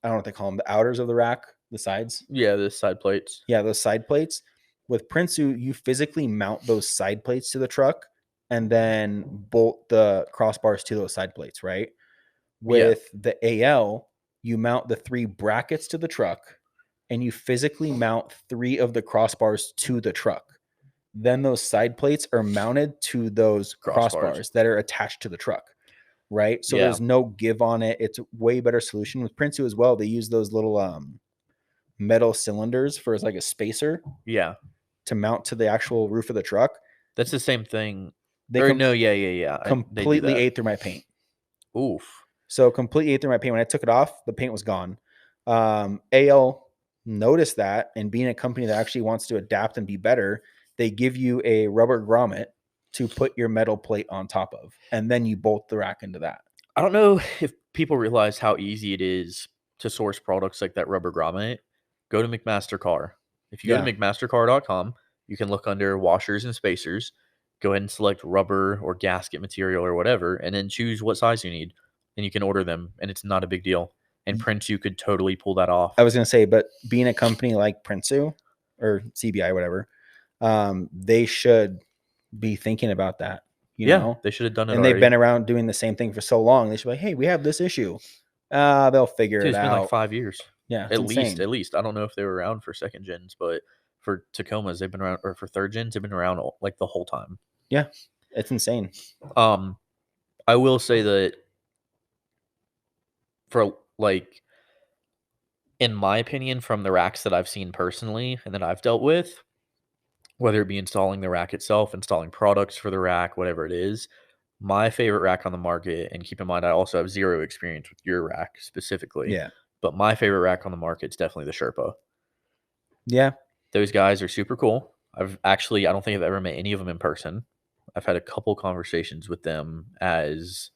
don't know what they call them, the outers of the rack, the sides. Yeah, the side plates. Yeah, those side plates. With Prince2, you physically mount those side plates to the truck and then bolt the crossbars to those side plates, right? With the AL, you mount the 3 brackets to the truck and you physically mount 3 of the crossbars to the truck. Then those side plates are mounted to those crossbars that are attached to the truck, right? So there's no give on it. It's a way better solution. With Prince2 as well, they use those little metal cylinders for like a spacer. Yeah. To mount to the actual roof of the truck. That's the same thing. Yeah. Completely ate through my paint. Oof. So completely ate through my paint. When I took it off, the paint was gone. AL noticed that, and being a company that actually wants to adapt and be better, they give you a rubber grommet to put your metal plate on top of, and then you bolt the rack into that. I don't know if people realize how easy it is to source products like that rubber grommet. Go to McMaster Car. If you go to McMastercar.com, you can look under washers and spacers, go ahead and select rubber or gasket material or whatever, and then choose what size you need. And you can order them, and it's not a big deal. And Prinsu could totally pull that off. I was going to say, but being a company like Prinsu or CBI, whatever, they should be thinking about that. You know, they should have done it and already. they've been around doing the same thing for so long. They should be like, hey, we have this issue. They'll figure Dude, it it's out. been like 5 years. Yeah, At least. I don't know if they were around for second gens, but for Tacomas, they've been around, or for third gens, they've been around like the whole time. Yeah, it's insane. I will say that for like, in my opinion, from the racks that I've seen personally and that I've dealt with, whether it be installing the rack itself, installing products for the rack, whatever it is, my favorite rack on the market, and keep in mind I also have zero experience with your rack specifically. Yeah. But my favorite rack on the market is definitely the Sherpa. Yeah. Those guys are super cool. I don't think I've ever met any of them in person. I've had a couple conversations with them as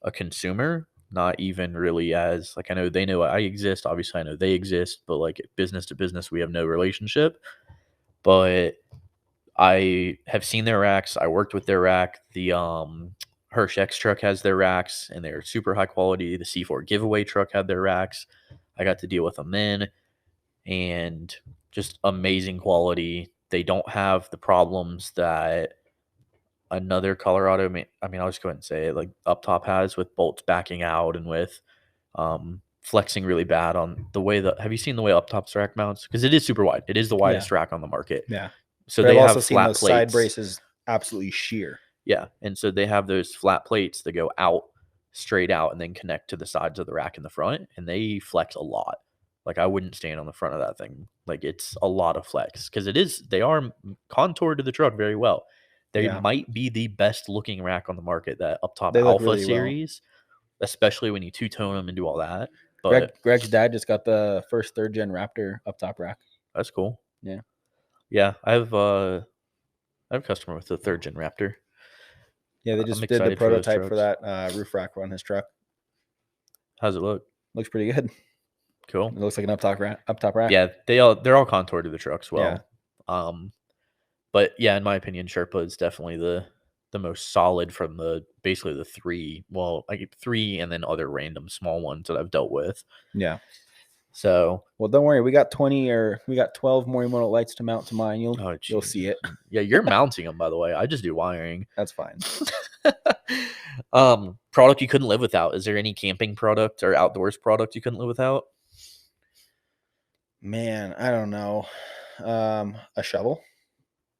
a consumer, not even really as like, I know they know I exist. Obviously, I know they exist, but like business to business, we have no relationship. But I have seen their racks. I worked with their rack. The Hirsch X truck has their racks, and they're super high quality. The C4 giveaway truck had their racks. I got to deal with them then, and just amazing quality. They don't have the problems that another Colorado, I'll just go ahead and say it, like Up Top has, with bolts backing out and with flexing really bad on the way that. Have you seen the way Up Top's rack mounts? Because it is super wide. It is the widest rack on the market. Yeah. So but they I've have also seen flat those plates. side braces absolutely sheer. Yeah, and so they have those flat plates that go out, straight out, and then connect to the sides of the rack in the front, and they flex a lot. Like, I wouldn't stand on the front of that thing. Like, it's a lot of flex because they are contoured to the truck very well. They might be the best looking rack on the market, that Up Top Alpha really series, especially when you two-tone them and do all that. But Greg's dad just got the first third gen Raptor Up Top rack. That's cool. Yeah. Yeah, I have a customer with the third gen Raptor. Yeah, they just did the prototype for that roof rack on his truck. How's it look? Looks pretty good. Cool. It looks like an up top rack. Yeah, they're all contoured to the trucks well. Yeah. But yeah, in my opinion, Sherpa is definitely the most solid from basically the three. Well, like three and then other random small ones that I've dealt with. Yeah. So, well, don't worry. We got 12 Morimoto lights to mount to mine. You'll see it. Yeah, you're mounting them, by the way. I just do wiring. That's fine. Product you couldn't live without. Is there any camping product or outdoors product you couldn't live without? Man, I don't know. A shovel.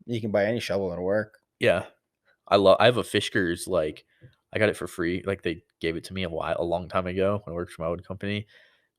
You can buy any shovel that'll work. Yeah, I have a Fiskars, like I got it for free. Like they gave it to me a long time ago when I worked for my old company.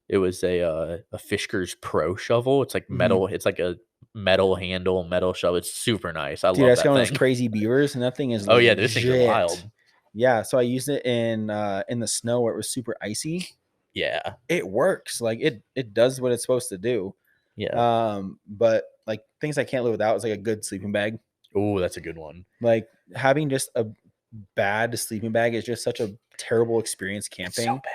It was a Fiskars Pro shovel. It's like metal. Mm-hmm. It's like a metal handle, metal shovel. It's super nice. Dude, love that thing. Those crazy beavers, and that thing is yeah, this thing is wild. Yeah, so I used it in the snow where it was super icy. Yeah, it works. Like it does what it's supposed to do. Yeah. But like things I can't live without is like a good sleeping bag. Oh, that's a good one. Like having just a bad sleeping bag is just such a terrible experience camping. So bad.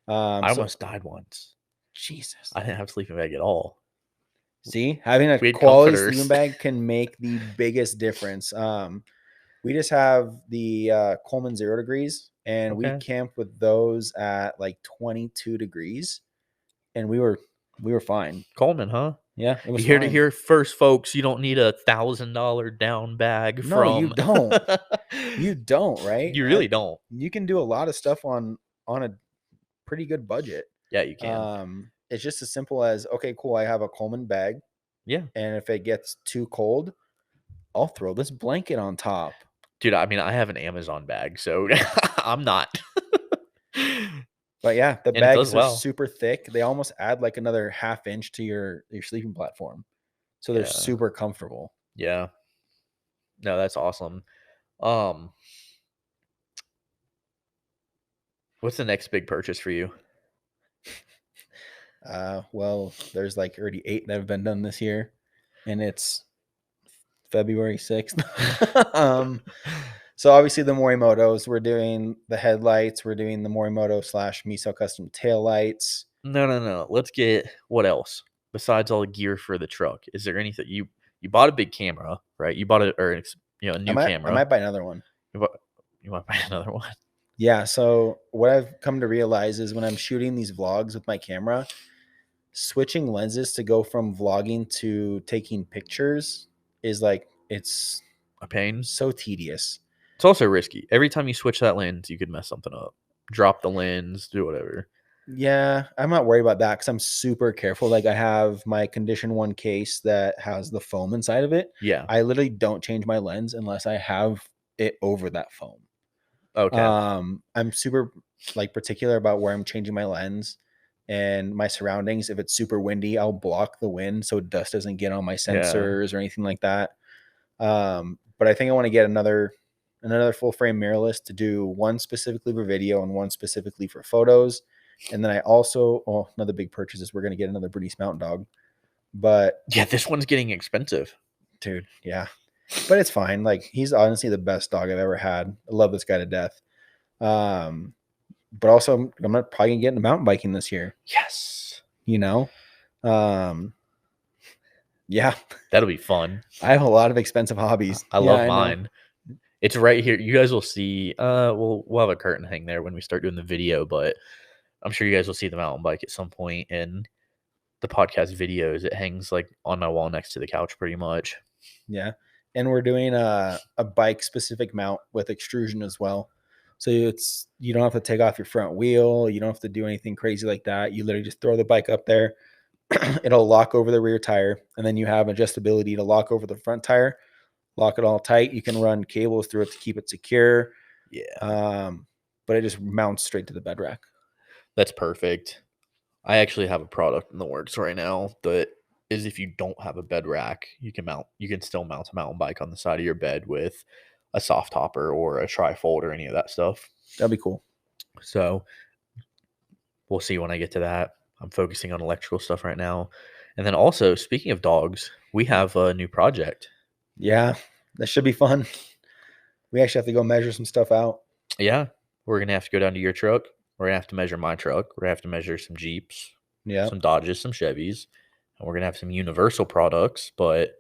I almost died once. Jesus. I didn't have a sleeping bag at all. See, having a quality sleeping bag can make the biggest difference. We just have the Coleman 0 degrees, and we camped with those at like 22 degrees, and we were fine. Coleman, huh? Yeah, it was you hear to hear first, folks. You don't need $1,000 down bag. No, you don't. You don't, right? You really don't. You can do a lot of stuff on a pretty good budget. Yeah, you can. It's just as simple as, okay, cool, I have a Coleman bag. Yeah. And if it gets too cold, I'll throw this blanket on top. Dude, I mean, I have an Amazon bag, so I'm not. But yeah, the bags are super thick. They almost add like another ½ inch to your sleeping platform. So they're super comfortable. Yeah. No, that's awesome. What's the next big purchase for you? Well, there's like already 8 that have been done this year, and it's February 6th. So obviously the Morimotos, we're doing the headlights, we're doing the Morimoto / Miso custom taillights. No. Let's get what else besides all the gear for the truck. Is there anything you bought a big camera, right? You bought a I new might camera. buy another one. You might buy another one. Yeah. So what I've come to realize is when I'm shooting these vlogs with my camera, switching lenses to go from vlogging to taking pictures is like, it's A pain. so tedious. It's also risky. Every time you switch that lens, you could mess something up. Drop the lens, do whatever. Yeah, I'm not worried about that because I'm super careful. Like I have my Condition 1 case that has the foam inside of it. Yeah. I literally don't change my lens unless I have it over that foam. Okay. I'm super like particular about where I'm changing my lens and my surroundings. If it's super windy, I'll block the wind so dust doesn't get on my sensors or anything like that. But I think I want to get another full frame mirrorless to do one specifically for video and one specifically for photos. And then I also, another big purchase is we're going to get another Bernese Mountain Dog. But yeah, this one's getting expensive. Dude, yeah. But it's fine. Like he's honestly the best dog I've ever had. I love this guy to death. But also I'm probably gonna get into mountain biking this year. Yes. Yeah. That'll be fun. I have a lot of expensive hobbies. I love mine. It's right here. You guys will see. We'll have a curtain hang there when we start doing the video, but I'm sure you guys will see the mountain bike at some point in the podcast videos. It hangs like on my wall next to the couch pretty much. Yeah. And we're doing a bike specific mount with extrusion as well. So you don't have to take off your front wheel. You don't have to do anything crazy like that. You literally just throw the bike up there. It'll lock over the rear tire. And then you have adjustability to lock over the front tire, lock it all tight. You can run cables through it to keep it secure. Yeah. But it just mounts straight to the bed rack. That's perfect. I actually have a product in the works right now that is if you don't have a bed rack, you can still mount a mountain bike on the side of your bed with a soft topper or a trifold or any of that stuff. That'd be cool. So we'll see when I get to that. I'm focusing on electrical stuff right now. And then also, speaking of dogs, we have a new project. Yeah, that should be fun. We actually have to go measure some stuff out. Yeah, we're going to have to go down to your truck. We're going to have to measure my truck. We're going to have to measure some Jeeps, some Dodges, some Chevys. And we're going to have some Universal products. But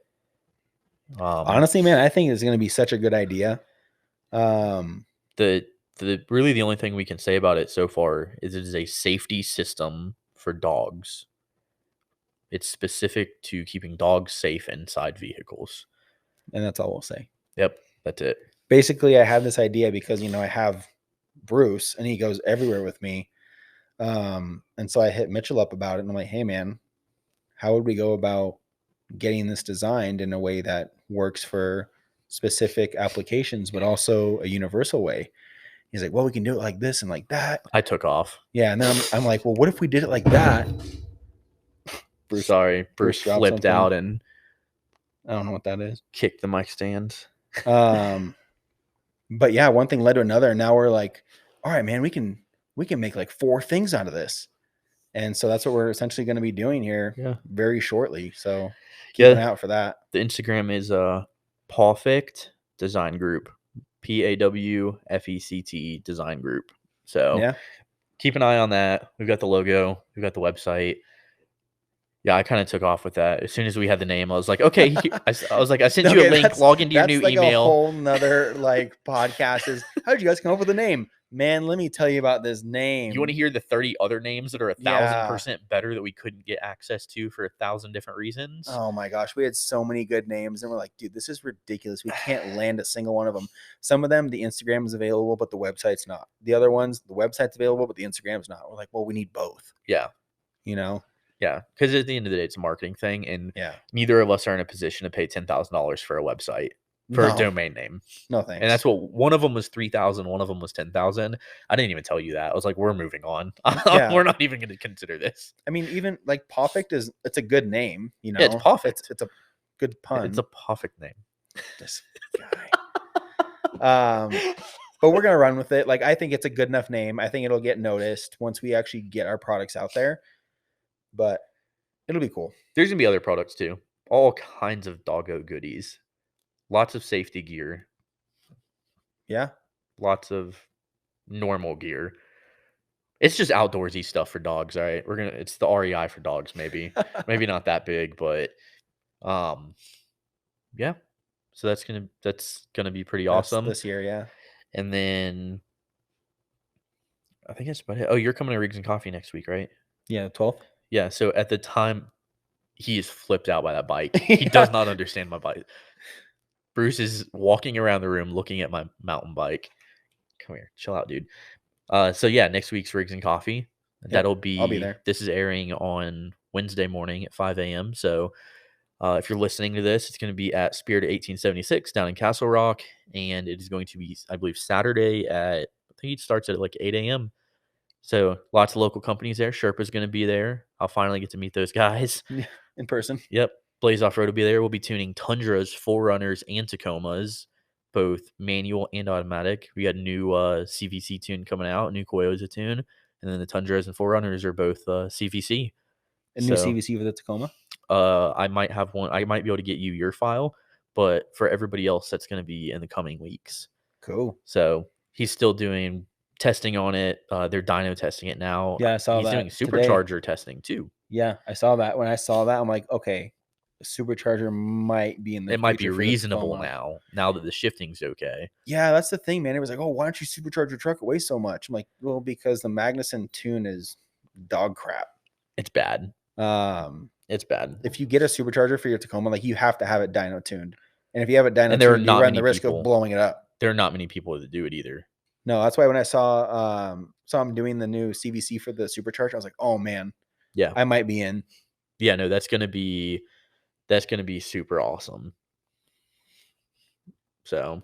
honestly, man, I think it's going to be such a good idea. The really the only thing we can say about it so far is it is a safety system for dogs. It's specific to keeping dogs safe inside vehicles. And that's all we'll say. Yep, that's it. Basically, I had this idea because, I have Bruce and he goes everywhere with me. And so I hit Mitchell up about it and I'm like, hey, man, how would we go about getting this designed in a way that works for specific applications, but also a universal way? He's like, well, we can do it like this and like that. I took off. Yeah. And then I'm like, well, what if we did it like that? Bruce flipped out and I don't know what that is. Kicked the mic stands. But yeah, one thing led to another. And now we're like, all right, man, we can make like 4 things out of this. And so that's what we're essentially going to be doing here very shortly. So keep an eye out for that. The Instagram is Pawfect Design Group. PAWFECT Design Group. So keep an eye on that. We've got the logo. We've got the website. Yeah, I kind of took off with that. As soon as we had the name, I was like, okay. I was like, I sent you a link. Log into your new email. That's like a whole nother podcast is, how did you guys come up with the name? Man, let me tell you about this name. You want to hear the 30 other names that are 1,000% better that we couldn't get access to for 1,000 different reasons? Oh my gosh, we had so many good names and we're like, dude, this is ridiculous. We can't land a single one of them. Some of them, the Instagram is available, but the website's not. The other ones, the website's available, but the Instagram's not. We're like, well, we need both. Yeah. Yeah, because at the end of the day, it's a marketing thing, and neither of us are in a position to pay $10,000 for a website. For a domain name. No thanks. And that's what one of them was 3,000, one of them was 10,000. I didn't even tell you that. I was like, we're moving on. We're not even going to consider this. I mean, even like Pawfect it's a good name, Yeah, it's Pawfect. It's a good pun. It's a Pawfect name. This guy. But we're gonna run with it. Like I think it's a good enough name. I think it'll get noticed once we actually get our products out there. But it'll be cool. There's gonna be other products too. All kinds of doggo goodies. Lots of safety gear. Yeah. Lots of normal gear. It's just outdoorsy stuff for dogs, all right? It's the REI for dogs, maybe. Maybe not that big, but yeah. So that's gonna be pretty That's awesome. this year, yeah. And then I think that's about it. Oh, you're coming to Rigs and Coffee next week, right? Yeah, 12th. Yeah. So at the time, he is flipped out by that bike. He does not understand my bike. Bruce is walking around the room looking at my mountain bike. Come here, chill out, dude. So yeah, next week's Rigs and Coffee. Yep, That'll be. I'll be there. This is airing on Wednesday morning at 5 a.m. So if you're listening to this, it's going to be at Spirit 1876 down in Castle Rock, and it is going to be, I believe, Saturday at. I think it starts at like 8 a.m. So lots of local companies there. Sherpa's going to be there. I'll finally get to meet those guys. Yeah, in person. Yep. Blaze Off Road will be there. We'll be tuning Tundras, Forerunners, and Tacomas, both manual and automatic. We got a new CVC tune coming out, new Toyota tune, and then the Tundras and Forerunners are both CVC. A new CVC for the Tacoma. I might have one. I might be able to get you your file, but for everybody else, that's going to be in the coming weeks. Cool. So he's still doing testing on it. They're dyno testing it now. Yeah, I saw he's that. He's doing supercharger testing too. Yeah, I saw that. When I saw that, I'm like, okay, the supercharger might be in the. It might be reasonable now that the shifting's okay. Yeah, that's the thing, man. It was like, oh, why don't you supercharge your truck? It weighs so much. I'm like, well, because the Magnuson tune is dog crap. It's bad. It's bad. If you get a supercharger for your Tacoma, like you have to have it dyno tuned, and if you have it dyno tuned, you run the risk of blowing it up. There are not many people that do it either. No, that's why when I saw him doing the new CVC for the supercharger, I was like, oh man, yeah, I might be in. Yeah, no, that's gonna be super awesome. So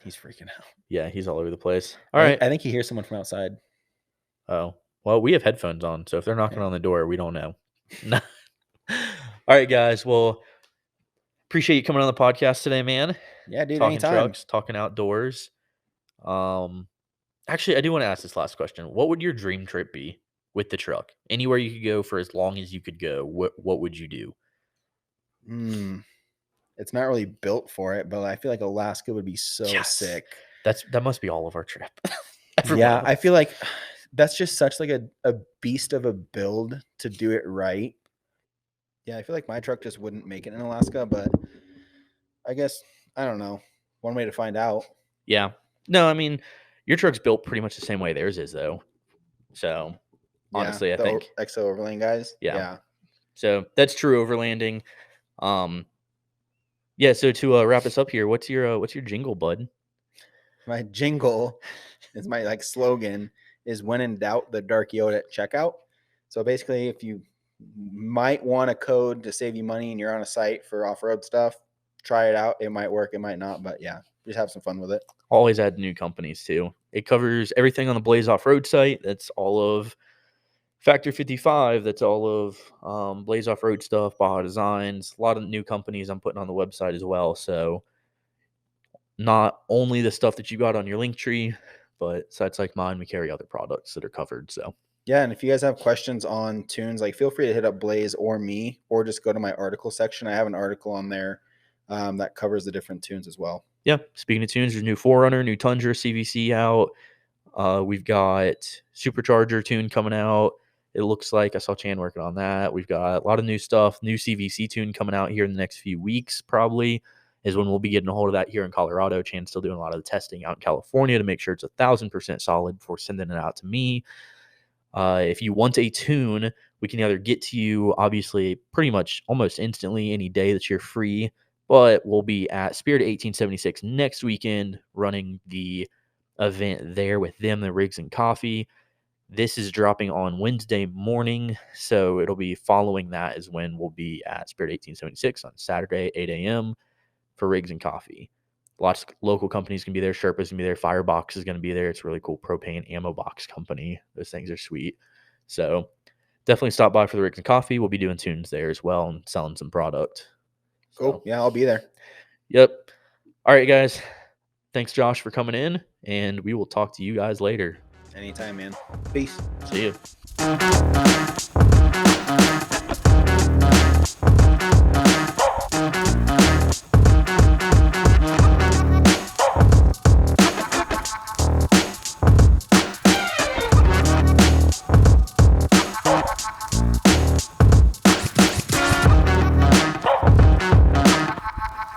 he's freaking out. Yeah, he's all over the place. All right, I think he hears someone from outside. Oh, well, we have headphones on, so if they're knocking on the door, we don't know. All right, guys. Well, appreciate you coming on the podcast today, man. Yeah, dude. Talking anytime. Trucks, talking outdoors. Actually, I do want to ask this last question. What would your dream trip be with the truck? Anywhere you could go for as long as you could go, what would you do? It's not really built for it, but I feel like Alaska would be so sick. That must be all of our trip. Yeah, I feel like that's just such like a beast of a build to do it right. Yeah, I feel like my truck just wouldn't make it in Alaska, but I guess, I don't know. One way to find out. Yeah. No, I mean, your truck's built pretty much the same way theirs is, though. So, honestly, I think. XO Overland guys? Yeah. So, that's true overlanding. Yeah, so to wrap us up here, what's your jingle, bud? My jingle is my slogan is when in doubt, the Dark Yota at checkout. So basically, if you might want a code to save you money and you're on a site for off-road stuff, try it out. It might work, it might not, but yeah, just have some fun with it. Always add new companies too. It covers everything on the Blaze Off-Road site. That's all of Factor 55. That's all of Blaze Off-Road stuff, Baja Designs, a lot of new companies I'm putting on the website as well. So not only the stuff that you got on your link tree, but sites like mine, we carry other products that are covered. So yeah, and if you guys have questions on tunes, feel free to hit up Blaze or me, or just go to my article section. I have an article on there that covers the different tunes as well. Yeah, speaking of tunes, there's new Forerunner, new Tundra CVC out. We've got Supercharger tune coming out. It looks like I saw Chan working on that. We've got a lot of new stuff, new CVC tune coming out here in the next few weeks, probably is when we'll be getting a hold of that here in Colorado. Chan's still doing a lot of the testing out in California to make sure it's 1,000% solid before sending it out to me. If you want a tune, we can either get to you, obviously, pretty much almost instantly any day that you're free, but we'll be at Spirit 1876 next weekend running the event there with them, the Rigs and Coffee. This is dropping on Wednesday morning, so it'll be following that is when we'll be at Spirit 1876 on Saturday, 8 a.m. for Rigs and Coffee. Lots of local companies can be there. Sherpa's going to be there. Firebox is going to be there. It's a really cool propane ammo box company. Those things are sweet. So definitely stop by for the Rigs and Coffee. We'll be doing tunes there as well and selling some product. Cool. So, yeah, I'll be there. Yep. All right, guys. Thanks, Josh, for coming in, and we will talk to you guys later. Anytime, man. Peace. See you.